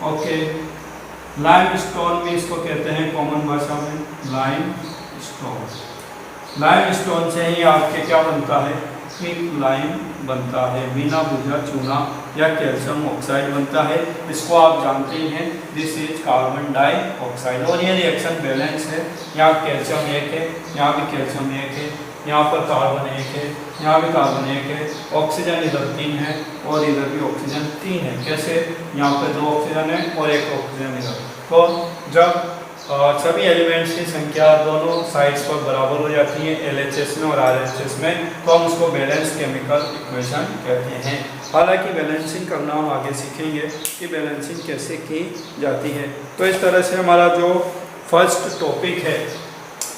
Okay, lime stone भी इसको कहते हैं कॉमन भाषा में, लाइम स्टोन। लाइम स्टोन से ही आपके क्या बनता है, क्विक लाइम बनता है, बिना बुझा चूना या कैल्शियम ऑक्साइड बनता है। इसको आप जानते ही हैं, दिस इज कार्बन डाइऑक्साइड। और ये रिएक्शन बैलेंस है, यहाँ कैल्शियम एक है, यहाँ भी कैल्शियम एक है, यहाँ पर कार्बन एक है, यहाँ भी कार्बन एक है, ऑक्सीजन इधर 3 है और इधर भी ऑक्सीजन 3 है। कैसे, यहाँ पे 2 ऑक्सीजन है और 1 ऑक्सीजन इधर। तो जब सभी एलिमेंट्स की संख्या दोनों साइड्स पर बराबर हो जाती है, LHS में और RHS में, तो हम उसको बैलेंस केमिकल इक्वेशन कहते हैं। हालांकि बैलेंसिंग करना हम आगे सीखेंगे कि बैलेंसिंग कैसे की जाती है। तो इस तरह से हमारा जो फर्स्ट टॉपिक है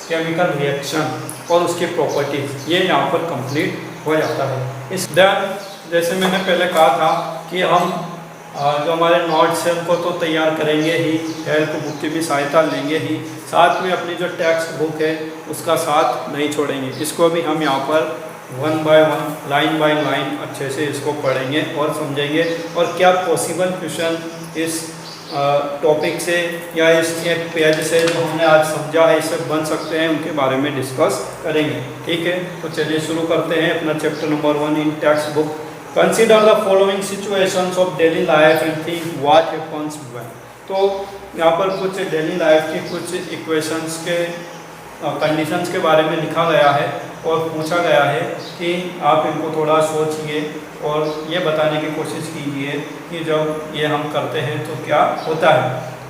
केमिकल रिएक्शन और उसकी प्रॉपर्टीज, ये यहाँ पर कंप्लीट हो जाता है। इस जैसे मैंने पहले कहा था कि हम जो हमारे नोट्स हैं उनको तो तैयार करेंगे ही, हेल्प बुक की भी सहायता लेंगे ही, साथ में अपनी जो टेक्स्ट बुक है उसका साथ नहीं छोड़ेंगे। इसको भी हम यहाँ पर 1 बाय 1 लाइन बाय लाइन अच्छे से इसको पढ़ेंगे और समझेंगे, और क्या पॉसिबल क्वेश्चन इस टॉपिक से या इस एक पेज से जो हमने आज समझा है इससे बन सकते हैं, उनके बारे में डिस्कस करेंगे। ठीक है, तो चलिए शुरू करते हैं अपना chapter number 1 in text book. Consider the following situations of daily life and think what happens when। तो यहाँ पर कुछ डेली लाइफ की कुछ इक्वेशंस के कंडीशंस के बारे में लिखा गया है और पूछा गया है कि आप इनको थोड़ा सोचिए और ये बताने की कोशिश कीजिए कि जब ये हम करते हैं तो क्या होता है।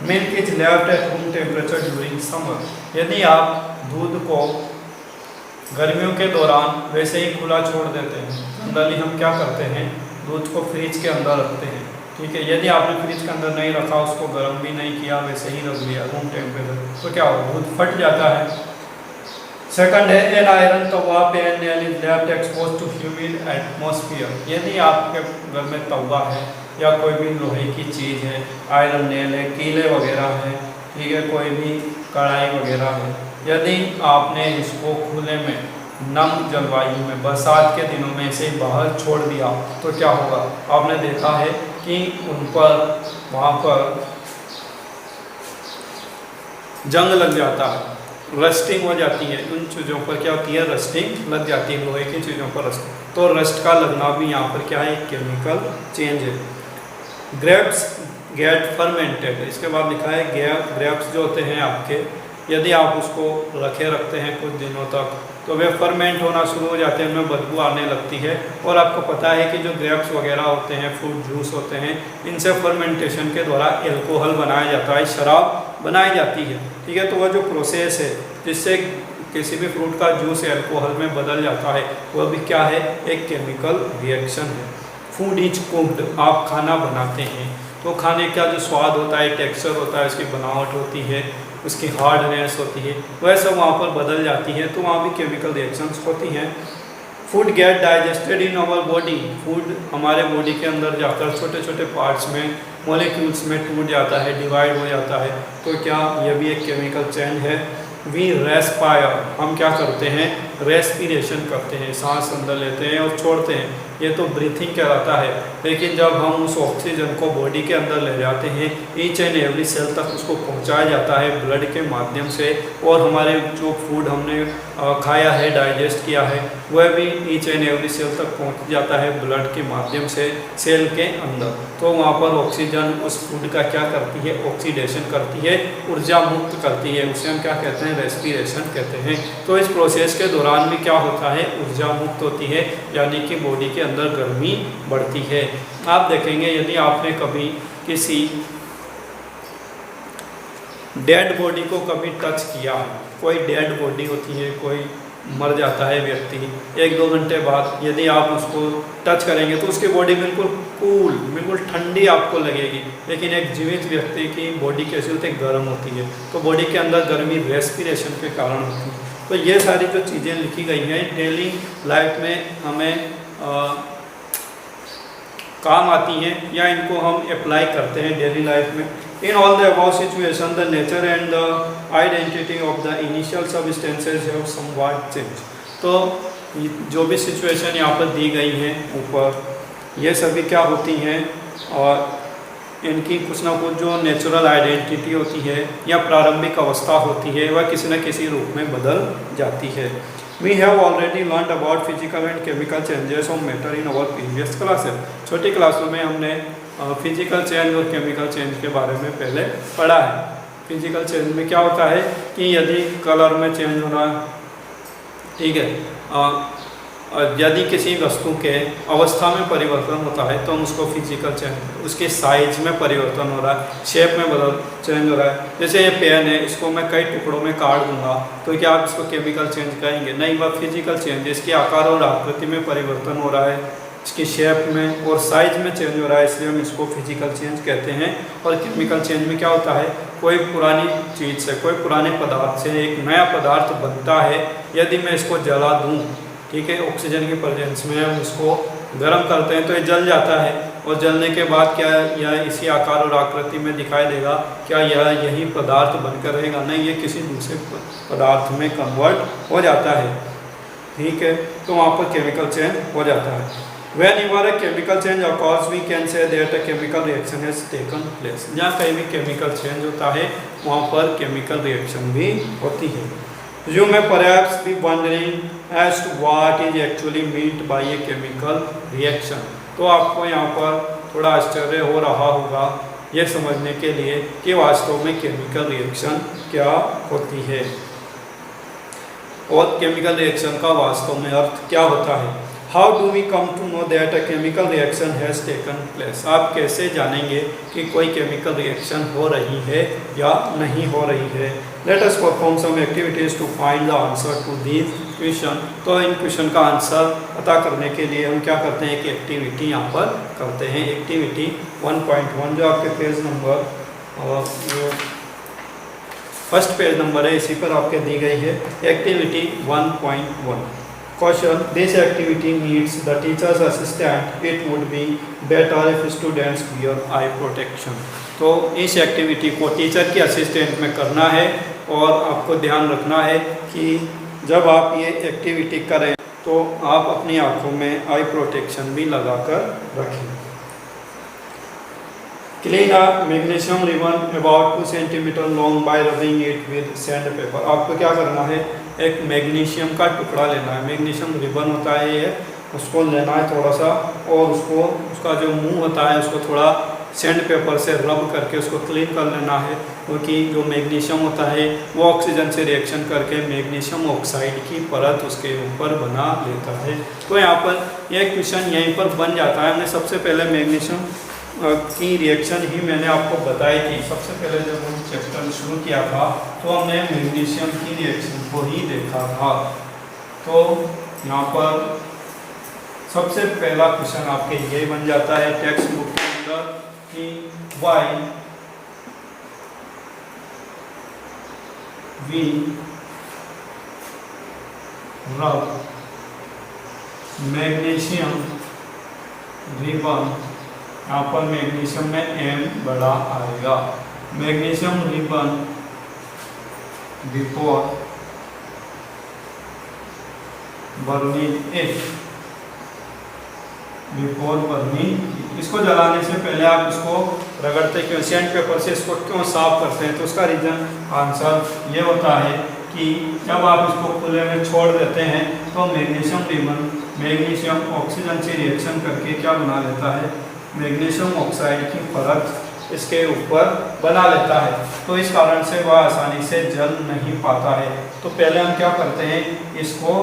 Milk is left at room temperature during summer. यदि आप दूध को गर्मियों के दौरान वैसे ही खुला छोड़ देते हैं, जनरली हम क्या करते हैं, दूध को फ्रिज के अंदर रखते हैं। ठीक है, यदि आपने फ्रिज के अंदर नहीं रखा, उसको गर्म भी नहीं किया, वैसे ही रख दिया रूम टेम्परेचर, तो क्या होगा, दूध फट जाता है। सेकंड है, an iron tawa pan is left expose to humid atmosphere. यदि आपके घर में तवा है या कोई भी लोहे की चीज़ है, आयरन नेल है, कीले वगैरह है, ठीक है, कोई भी कढ़ाई वगैरह है, यदि आपने इसको खुले में नम जलवायु में बरसात के दिनों में इसे बाहर छोड़ दिया तो क्या होगा? आपने देखा है कि उन पर वहाँ पर जंग लग जाता है, रस्टिंग हो जाती है। उन चीज़ों पर क्या होती है? रस्टिंग लग जाती है, लोहे की चीज़ों पर रस्टिंग। तो रस्ट का लगना भी यहाँ पर क्या है? एक केमिकल चेंज है। ग्रेप्स गेट फर्मेंटेड, इसके बाद लिखा है ग्रेप्स जो होते हैं आपके, यदि आप उसको रखते हैं कुछ दिनों तक तो वे फर्मेंट होना शुरू हो जाते हैं, उनमें बदबू आने लगती है। और आपको पता है कि जो ग्रेप्स वगैरह होते हैं, फ्रूट जूस होते हैं, इनसे फर्मेंटेशन के द्वारा एल्कोहल बनाया जाता है, शराब बनाई जाती है, ठीक है। तो वह जो प्रोसेस है जिससे किसी भी फ्रूट का जूस एल्कोहल में बदल जाता है, वह भी क्या है? एक केमिकल रिएक्शन है। फूड इज कुक्ड, आप खाना बनाते हैं तो खाने का जो स्वाद होता है, टेक्सचर होता है, उसकी बनावट होती है, उसकी हार्डनेस होती है, वह सब वहाँ पर बदल जाती है, तो वहाँ भी केमिकल रिएक्शंस होती हैं। Food get digested in our body, food हमारे बॉडी के अंदर जाकर छोटे छोटे पार्ट्स में, मॉलिक्यूल्स में टूट जाता है, डिवाइड हो जाता है, तो क्या यह भी एक केमिकल चेंज है। वी रेस्पायर, हम क्या करते हैं? रेस्पिरेशन करते हैं, सांस अंदर लेते हैं और छोड़ते हैं, ये तो ब्रीथिंग कहलाता है। लेकिन जब हम उस ऑक्सीजन को बॉडी के अंदर ले जाते हैं, ईच एंड एवरी सेल तक उसको पहुंचाया जाता है ब्लड के माध्यम से, और हमारे जो फूड हमने खाया है, डाइजेस्ट किया है, वह भी ईच एंड एवरी सेल तक पहुंच जाता है ब्लड के माध्यम से सेल के अंदर। तो वहाँ पर ऑक्सीजन उस फूड का क्या करती है? ऑक्सीडेशन करती है, ऊर्जा मुक्त करती है, उसे हम क्या कहते हैं? रेस्पिरेशन कहते हैं। तो इस प्रोसेस के दौरान भी क्या होता है? ऊर्जा मुक्त होती है, यानी कि बॉडी के अंदर गर्मी बढ़ती है। आप देखेंगे यदि आपने कभी किसी डेड बॉडी को कभी टच किया, कोई डेड बॉडी होती है, कोई मर जाता है व्यक्ति, 1-2 घंटे बाद यदि आप उसको टच करेंगे तो उसकी बॉडी बिल्कुल कूल, बिल्कुल ठंडी आपको लगेगी। लेकिन एक जीवित व्यक्ति की बॉडी कैसी होती है? गर्म होती है। तो बॉडी के अंदर गर्मी रेस्पिरेशन के कारण होती है। तो ये सारी जो चीज़ें लिखी गई हैं डेली लाइफ में हमें काम आती हैं, या इनको हम अप्लाई करते हैं डेली लाइफ में। In all the above situation, the nature and the identity of the initial substances have somewhat changed. तो जो भी सिचुएशन यहाँ पर दी गई हैं ऊपर, ये सभी क्या होती हैं? और इनकी कुछ ना कुछ जो नेचुरल आइडेंटिटी होती है या प्रारंभिक अवस्था होती है, वह किसी न किसी रूप में बदल जाती है। We have already learned about physical and chemical changes of matter in our previous classes. छोटी क्लासों में हमने फिजिकल चेंज और केमिकल चेंज के बारे में पहले पढ़ा है। फिजिकल चेंज में क्या होता है कि यदि कलर में चेंज होना, ठीक है, यदि किसी वस्तु के अवस्था में परिवर्तन होता है तो हम उसको फिजिकल चेंज, उसके साइज में परिवर्तन हो रहा है, शेप में चेंज हो रहा है। जैसे ये पेन है, इसको मैं कई टुकड़ों में काट दूंगा तो क्या आप इसको केमिकल चेंज कहेंगे? नहीं, वह फिजिकल चेंज, इसके आकार और आकृति में परिवर्तन हो रहा है, इसकी शेप में और साइज में चेंज हो रहा है, इसलिए हम इसको फिजिकल चेंज कहते हैं। और केमिकल चेंज में क्या होता है? कोई पुरानी चीज़ से, कोई पुराने पदार्थ से एक नया पदार्थ बनता है। यदि मैं इसको जला दूँ, ठीक है, ऑक्सीजन की प्रेजेंस में हम इसको गर्म करते हैं तो ये जल जाता है, और जलने के बाद क्या यह इसी आकार और आकृति में दिखाई देगा? क्या यह यही पदार्थ बनकर रहेगा? नहीं, ये किसी दूसरे पदार्थ में कन्वर्ट हो जाता है, ठीक है। तो वहाँ पर केमिकल चेंज हो जाता है। Whenever a chemical change occurs, we can say that a chemical reaction has taken place. जहाँ कहीं भी केमिकल चेंज होता है वहाँ पर केमिकल रिएक्शन भी होती है। You may perhaps be wondering as to what is actually meant by a chemical reaction. तो आपको यहाँ पर थोड़ा आश्चर्य हो रहा होगा ये समझने के लिए कि वास्तव में केमिकल रिएक्शन क्या होती है और केमिकल रिएक्शन का वास्तव में अर्थ क्या होता है। How do we come to know that a chemical reaction has taken place? आप कैसे जानेंगे कि कोई केमिकल रिएक्शन हो रही है या नहीं हो रही है? Let us perform some activities to find the answer to these question. तो इन क्वेश्चन का आंसर पता करने के लिए हम क्या करते हैं? एक एक्टिविटी यहाँ पर करते हैं। एक्टिविटी 1.1 जो आपके page number first page number है, इसी पर आपके दी गई है। Activity 1.1 Question: This activity needs the teacher's assistant. It would be better if students wear eye protection. तो इस एक्टिविटी को टीचर के असिस्टेंट में करना है और आपको ध्यान रखना है कि जब आप ये एक्टिविटी करें तो आप अपनी आंखों में आई प्रोटेक्शन भी लगाकर रखें। Clean a magnesium ribbon about 2 centimeter long by rubbing it with sandpaper. आपको क्या करना है, एक मैग्नीशियम का टुकड़ा लेना है, मैग्नीशियम रिबन होता है ये, उसको लेना है थोड़ा सा और उसको उसका जो मुंह होता है उसको थोड़ा सैंड पेपर से रब करके उसको क्लीन कर लेना है, क्योंकि जो मैग्नीशियम होता है वो ऑक्सीजन से रिएक्शन करके मैग्नीशियम ऑक्साइड की परत उसके ऊपर बना लेता है। तो यहाँ पर एक क्वेश्चन यहीं पर बन जाता है। हमने सबसे पहले मैग्नीशियम की रिएक्शन ही मैंने आपको बताई थी। सबसे पहले जब हम चैप्टर शुरू किया था तो हमने मैग्नीशियम की रिएक्शन को ही देखा था। तो यहाँ पर सबसे पहला क्वेश्चन आपके ये बन जाता है टेक्स्ट बुक के अंदर कि वाई वी रब मैग्नीशियम रिबन, यहाँ पर मैग्नीशियम में एम बड़ा आएगा, magnesium ribbon before burning it, before burning. इसको जलाने से पहले आप इसको रगड़ते क्यों, सैंड पेपर से इसको क्यों साफ करते हैं? तो उसका रीजन आंसर ये होता है कि जब आप इसको खुले में छोड़ देते हैं तो मैग्नीशियम रिबन मैग्नीशियम ऑक्सीजन से रिएक्शन करके क्या बना लेता है, मैग्नीशियम ऑक्साइड की परत इसके ऊपर बना लेता है। तो इस कारण से वह आसानी से जल नहीं पाता है। तो पहले हम क्या करते हैं, इसको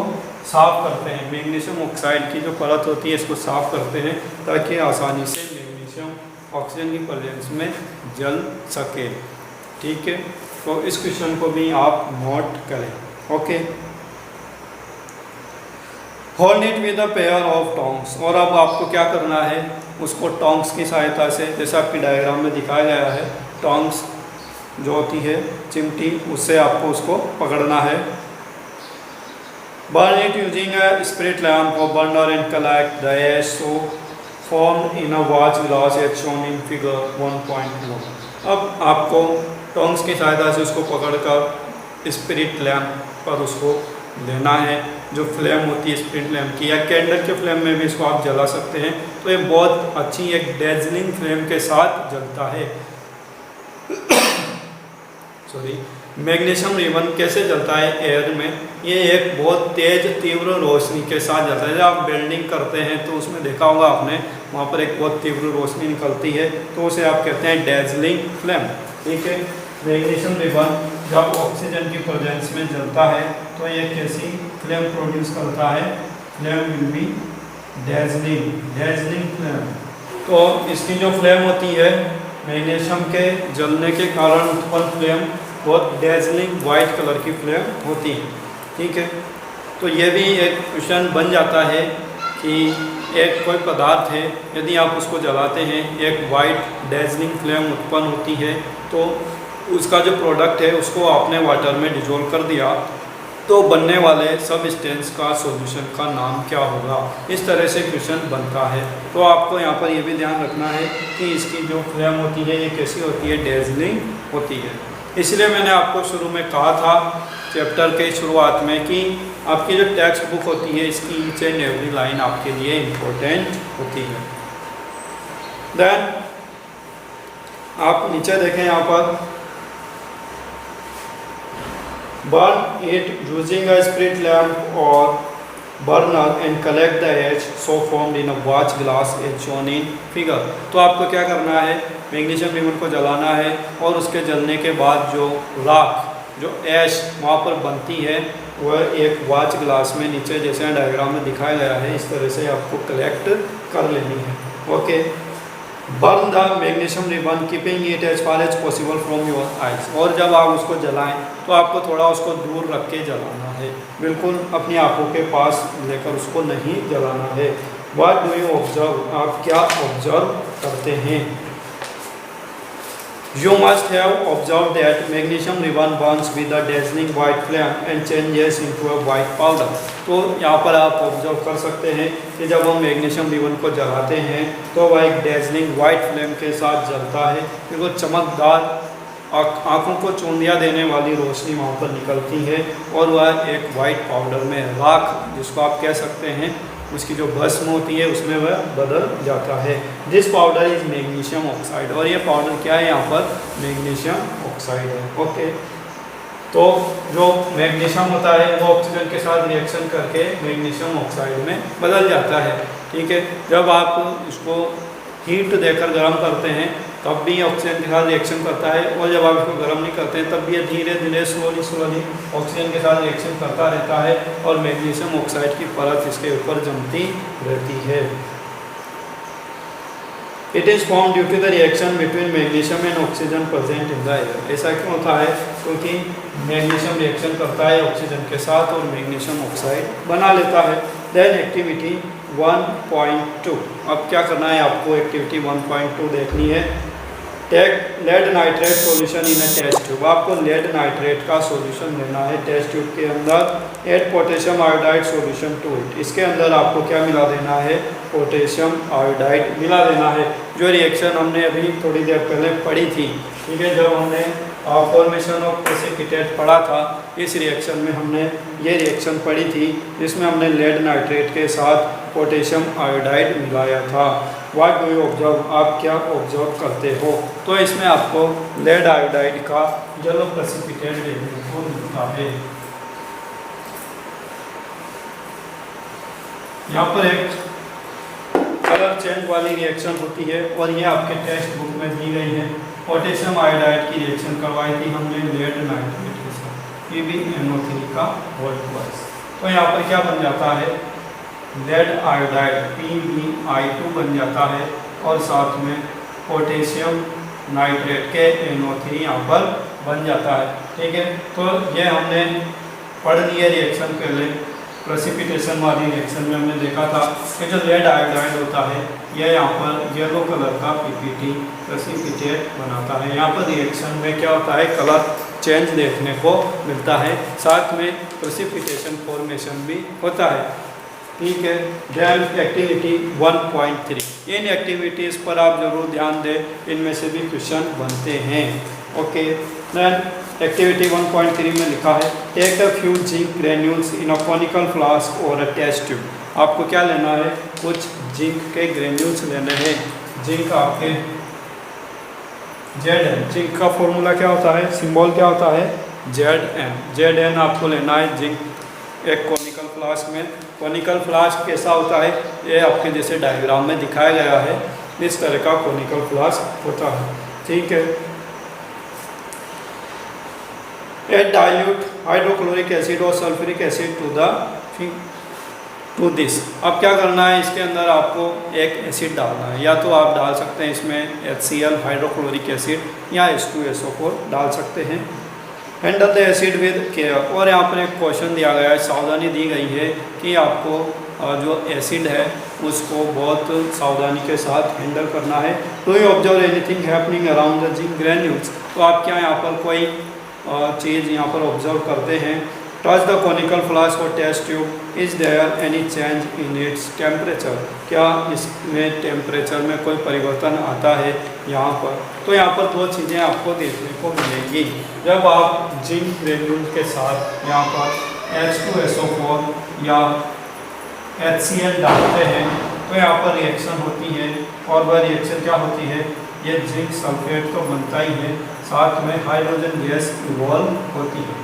साफ करते हैं, मैग्नीशियम ऑक्साइड की जो परत होती है इसको साफ करते हैं ताकि आसानी से मैग्नीशियम ऑक्सीजन की प्रेजेंस में जल सके। ठीक है, तो इस क्वेश्चन को भी आप नोट करें। Okay, hold it with a pair of tongs. और अब आपको क्या करना है, उसको टोंग्स की सहायता से, जैसे आपकी डायग्राम में दिखाया गया है, टोंग्स जो होती है चिमटी, उससे आपको उसको पकड़ना है। Burn it using a spirit lamp और burner and collect the ash so formed in a watch glass as shown in figure 1.1। अब आपको टोंग्स की सहायता से उसको पकड़कर स्पिरिट लैम्प पर उसको लेना है। जो फ्लेम होती है स्पिरिट लैम्प की या कैंडल के फ्लेम में भी इसको आप जला सकते हैं। तो ये बहुत अच्छी एक डेजलिंग फ्लेम के साथ जलता है। सॉरी, मैग्नीशियम रिबन कैसे जलता है एयर में, ये एक बहुत तेज तीव्र रोशनी के साथ जलता है। जब आप वेल्डिंग करते हैं तो उसमें देखा होगा आपने, वहाँ पर एक बहुत तीव्र रोशनी निकलती है, तो उसे आप कहते हैं डेजलिंग फ्लेम। ठीक है, मैग्नीशियम रिबन जब ऑक्सीजन की प्रेजेंस में जलता है तो ये कैसी फ्लेम प्रोड्यूस करता है, flame will be dazzling flame. तो इसकी जो फ्लेम होती है मैग्नीशियम के जलने के कारण उत्पन्न फ्लेम बहुत डेजलिंग वाइट कलर की फ्लेम होती है। ठीक है, तो ये भी एक क्वेश्चन बन जाता है कि एक कोई पदार्थ है, यदि आप उसको जलाते हैं एक वाइट डेजलिंग फ्लेम उत्पन्न होती है, तो उसका जो प्रोडक्ट है उसको आपने वाटर में डिजोल्व कर दिया तो बनने वाले सबस्टेंस का सॉल्यूशन का नाम क्या होगा। इस तरह से क्वेश्चन बनता है। तो आपको यहाँ पर ये भी ध्यान रखना है कि इसकी जो फ्लेम होती है ये कैसी होती है, डेजलिंग होती है। इसलिए मैंने आपको शुरू में कहा था चैप्टर के शुरुआत में कि आपकी जो टेक्स्ट बुक होती है इसकी ईच एंड एवरी लाइन आपके लिए इम्पोर्टेंट होती है। देन आप नीचे देखें, यहाँ पर burn it using a spirit lamp or burner and collect the ash so formed in a watch glass as shown in figure। तो आपको क्या करना है, मैग्नीशियम रिबन को जलाना है और उसके जलने के बाद जो राख, जो ऐश वहाँ पर बनती है वह एक वॉच ग्लास में नीचे जैसे डायग्राम में दिखाया गया है इस तरह से आपको कलेक्ट कर लेनी है। Okay, burn the magnesium ribbon keeping it as far as possible from your eyes. और जब आप उसको जलाएं तो आपको थोड़ा उसको दूर रख के जलाना है, बिल्कुल अपनी आंखों के पास लेकर उसको नहीं जलाना है। व्हाट डू यू ऑब्जर्व, आप क्या ऑब्जर्व करते हैं? You must have observed that magnesium ribbon burns with a dazzling white flame and changes into a white powder। तो यहाँ पर आप ऑब्जर्व कर सकते हैं कि जब हम मैग्नीशियम रिबन को जलाते हैं तो वह एक डेजलिंग वाइट फ्लेम के साथ जलता है, बिल्कुल चमकदार आँखों को चौंधिया देने वाली रोशनी वहाँ पर निकलती है और वह एक वाइट पाउडर में राख, जिसको आप कह सकते हैं उसकी जो भस्म होती है उसमें वह बदल जाता है। This powder is magnesium oxide, और ये पाउडर क्या है यहाँ पर मैग्नीशियम ऑक्साइड है। ओके, तो जो मैग्नीशियम होता है वो ऑक्सीजन के साथ रिएक्शन करके मैग्नीशियम ऑक्साइड में बदल जाता है। ठीक है, जब आप इसको हीट देकर गर्म करते हैं तब भी ऑक्सीजन के साथ रिएक्शन करता है, और जब आप इसको गर्म नहीं करते हैं तब भी ये धीरे धीरे स्लोली ऑक्सीजन के साथ रिएक्शन करता रहता है और मैग्नीशियम ऑक्साइड की परत इसके ऊपर जमती रहती है। It is form due to the reaction between magnesium and oxygen present in the air. ऐसा क्यों होता है? क्योंकि मैग्नीशियम रिएक्शन करता है ऑक्सीजन के साथ और मैग्नीशियम ऑक्साइड बना लेता है। देन एक्टिविटी 1.2, अब क्या करना है आपको? एक्टिविटी 1.2 देखनी है। Take lead nitrate solution in a test tube. आपको लेड नाइट्रेट का सॉल्यूशन लेना है टेस्ट ट्यूब के अंदर। Add potassium iodide solution to it. इसके अंदर आपको क्या मिला देना है? पोटेशियम आयोडाइड मिला देना है। जो रिएक्शन हमने अभी थोड़ी देर पहले पढ़ी थी, ठीक है, जब हमने फॉर्मेशन ऑफ प्रेसिपिटेट पढ़ा था, इस रिएक्शन में हमने ये रिएक्शन पढ़ी थी जिसमें हमने लेड नाइट्रेट के साथ पोटेशियम आयोडाइड मिलाया था। What do you observe? आप क्या ऑब्जर्व करते हो? तो इसमें आपको लेड आयोडाइड का येलो प्रेसिपिटेट देखने को मिलता है। यहाँ पर एक कलर चेंज वाली रिएक्शन होती है और ये आपके टेक्स्ट बुक में दी गई है। पोटेशियम आयोडाइड की रिएक्शन करवाई थी हमने लेड नाइट्रेट के साथ, PbNO3 का वोल्ट वाइज। तो यहाँ पर क्या बन जाता है? लेड आयोडाइड PbI2 बन जाता है और साथ में पोटेशियम नाइट्रेट के NO3 यहाँ पर बन जाता है। ठीक है, तो ये हमने पढ़ लिया रिएक्शन पहले। प्रेसिपिटेशन वाली रिएक्शन में हमने देखा था कि जो लेड आयोडाइड होता है यह यहाँ पर येलो कलर का PPT प्रेसिपिटेट बनाता है। यहाँ पर रिएक्शन में क्या होता है? कलर चेंज देखने को मिलता है, साथ में प्रेसिपिटेशन फॉर्मेशन भी होता है। ठीक है, देन एक्टिविटी 1.3। इन एक्टिविटीज़ पर आप जरूर ध्यान दें, इनमें से भी क्वेश्चन बनते हैं। ओके, देन एक्टिविटी 1.3 में लिखा है take a few zinc granules in a conical flask और अ टेस्ट ट्यूब। आपको क्या लेना है? कुछ जिंक के ग्रेन्यूल्स लेने हैं। जिंक आपके Zn, जिंक का फॉर्मूला क्या होता है? सिंबल क्या होता है? Zn आपको लेना है जिंक एक कॉनिकल फ्लास्क में। कॉनिकल फ्लास्क कैसा होता है? ये आपके जैसे डायग्राम में दिखाया गया है, इस तरह का कॉनिकल फ्लास्क होता है। ठीक है, एड डाइल्यूट हाइड्रोक्लोरिक एसिड और सल्फ्यूरिक एसिड टू दिस। अब क्या करना है? इसके अंदर आपको एक एसिड डालना है, या तो आप डाल सकते हैं इसमें HCl हाइड्रोक्लोरिक एसिड या H2SO4 डाल सकते हैं। Handle the acid with care. और यहाँ पर एक क्वेश्चन दिया गया है, सावधानी दी गई है कि आपको जो एसिड है उसको बहुत सावधानी के साथ हैंडल करना है। Do you observe anything happening around the zinc granules. तो आप क्या यहाँ पर कोई चीज़ यहाँ पर ऑब्जर्व करते हैं? टच द कॉनिकल फ्लास्क और test tube. Is there any change in its temperature. क्या इसमें टेम्परेचर में कोई परिवर्तन आता है यहाँ पर? तो यहाँ पर दो चीज़ें आपको देखने को मिलेंगी। जब आप जिंक ग्रेन्यूल के साथ यहाँ पर H2SO4 या HCl डालते हैं तो यहाँ पर रिएक्शन होती है, और वह रिएक्शन क्या होती है? ये जिंक सल्फेट तो बनता ही है, साथ में हाइड्रोजन गैस इवॉल्व होती है।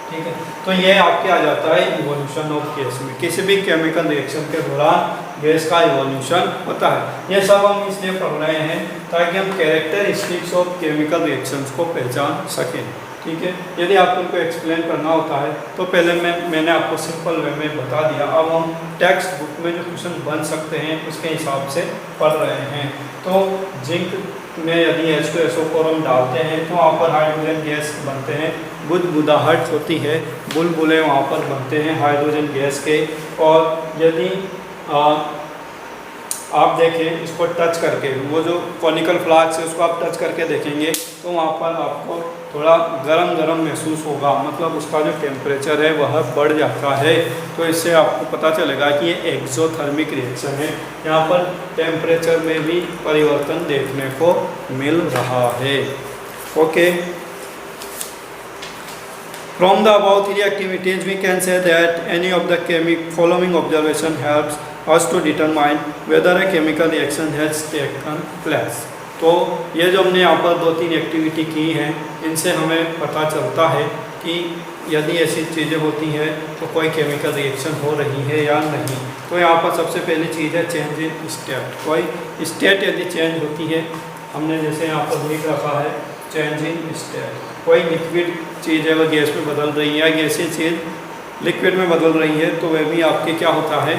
ठीक है, तो ये आपके आ जाता है इवोल्यूशन ऑफ गैस में। किसी भी केमिकल रिएक्शन के दौरान गैस का इवोल्यूशन होता है। ये सब हम इसलिए पढ़ रहे हैं ताकि हम कैरेक्टरिस्टिक्स ऑफ केमिकल रिएक्शंस को पहचान सकें। ठीक है, यदि आपको उनको एक्सप्लेन करना होता है तो पहले मैंने आपको सिंपल वे में बता दिया। अब हम टेक्स्ट बुक में जो क्वेश्चन बन सकते हैं उसके हिसाब से पढ़ रहे हैं। तो जिंक में यदि H2SO4 हम डालते हैं तो वहाँ पर हाइड्रोजन गैस बनते हैं, बुदबुदाहट होती है, बुलबुले वहाँ पर बनते हैं हाइड्रोजन गैस के। और यदि आप देखें इसको टच करके, वो जो कॉनिकल फ्लास्क है उसको आप टच करके देखेंगे तो वहाँ पर आपको थोड़ा गरम गरम महसूस होगा, मतलब उसका जो टेम्परेचर है वह बढ़ जाता है। तो इससे आपको पता चलेगा कि ये एक्सोथर्मिक रिएक्शन है, यहाँ पर टेम्परेचर में भी परिवर्तन देखने को मिल रहा है। Okay, from the above three activities we can say that any of the following observation helps us to determine whether a chemical reaction has taken place। तो ये जो हमने यहाँ पर 2-3 एक्टिविटी की हैं इनसे हमें पता चलता है कि यदि ऐसी चीज़ें होती हैं तो कोई केमिकल रिएक्शन हो रही है या नहीं। तो यहाँ पर सबसे पहली चीज़ है चेंज इन स्टेट। कोई स्टेट यदि चेंज होती है, हमने जैसे यहाँ पर लिख रखा है चेंज इन स्टेट, कोई लिक्विड चीज़ है वह गैस में बदल रही है या गैसीय चीज़ लिक्विड में बदल रही है, तो वह भी आपके क्या होता है,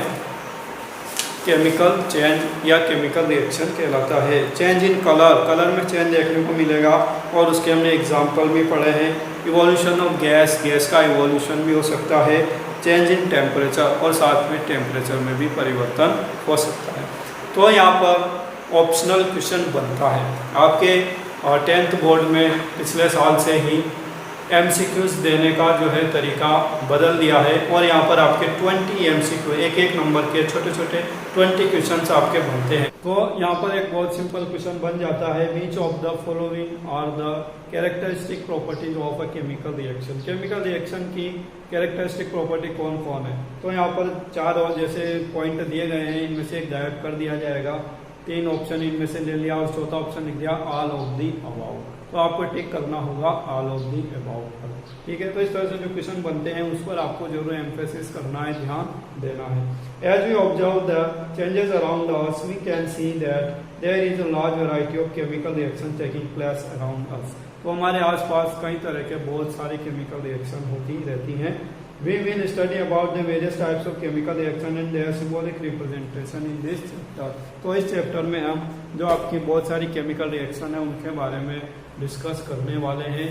केमिकल चेंज या केमिकल रिएक्शन कहलाता है। चेंज इन कलर, कलर में चेंज देखने को मिलेगा और उसके हमने एग्जांपल भी पढ़े हैं। इवोल्यूशन ऑफ गैस, गैस का इवोल्यूशन भी हो सकता है। चेंज इन टेम्परेचर, और साथ में टेम्परेचर में भी परिवर्तन हो सकता है। तो यहाँ पर ऑप्शनल क्वेश्चन बनता है आपके 10th बोर्ड में पिछले साल से ही MCQs देने का जो है तरीका बदल दिया है और यहाँ पर आपके 20 MCQ, एक नंबर के छोटे छोटे 20 क्वेश्चन आपके बनते हैं। तो यहाँ पर एक बहुत सिंपल क्वेश्चन बन जाता है, which of the following are the characteristic properties of a chemical reaction. Chemical reaction की कैरेक्टरिस्टिक प्रॉपर्टी कौन कौन है। तो यहाँ पर 4 और जैसे पॉइंट दिए गए हैं, इनमें से एक गायब कर दिया जाएगा। 3 ऑप्शन इनमें से ले लिया और चौथा ऑप्शन लिख दिया ऑल ऑफ दी अबाउ। तो आपको टिक करना होगा ऑल ऑफ दी अबाउ पर। ठीक है, तो इस तरह से जो क्वेश्चन बनते हैं उस पर आपको जरूर एम्फेसिस करना है, ध्यान देना है। As we observe the changes around us we can see that there is a large variety of chemical reaction taking place around us. तो हमारे आसपास कई तरह के बहुत सारी केमिकल रिएक्शन होती रहती हैं। We will study about the various types of chemical reaction and their symbolic representation in this chapter। तो इस चैप्टर में हम जो आपकी बहुत सारी केमिकल रिएक्शन है उनके बारे में डिस्कस करने वाले हैं।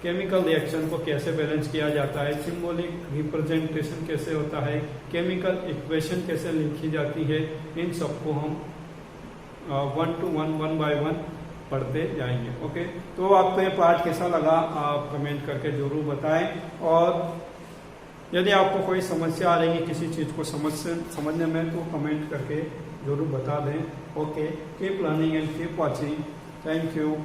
केमिकल रिएक्शन को कैसे बैलेंस किया जाता है, सिंबॉलिक रिप्रेजेंटेशन कैसे होता है, केमिकल इक्वेशन कैसे लिखी जाती है, इन सबको हम 1 to 1 बाय 1 पढ़ते जाएंगे। ओके, तो आपको ये पार्ट कैसा लगा आप कमेंट करके जरूर बताएं, और यदि आपको कोई समस्या आ रही है किसी चीज़ को समझने में तो कमेंट करके जरूर बता दें। Okay, keep learning and keep watching. Thank you.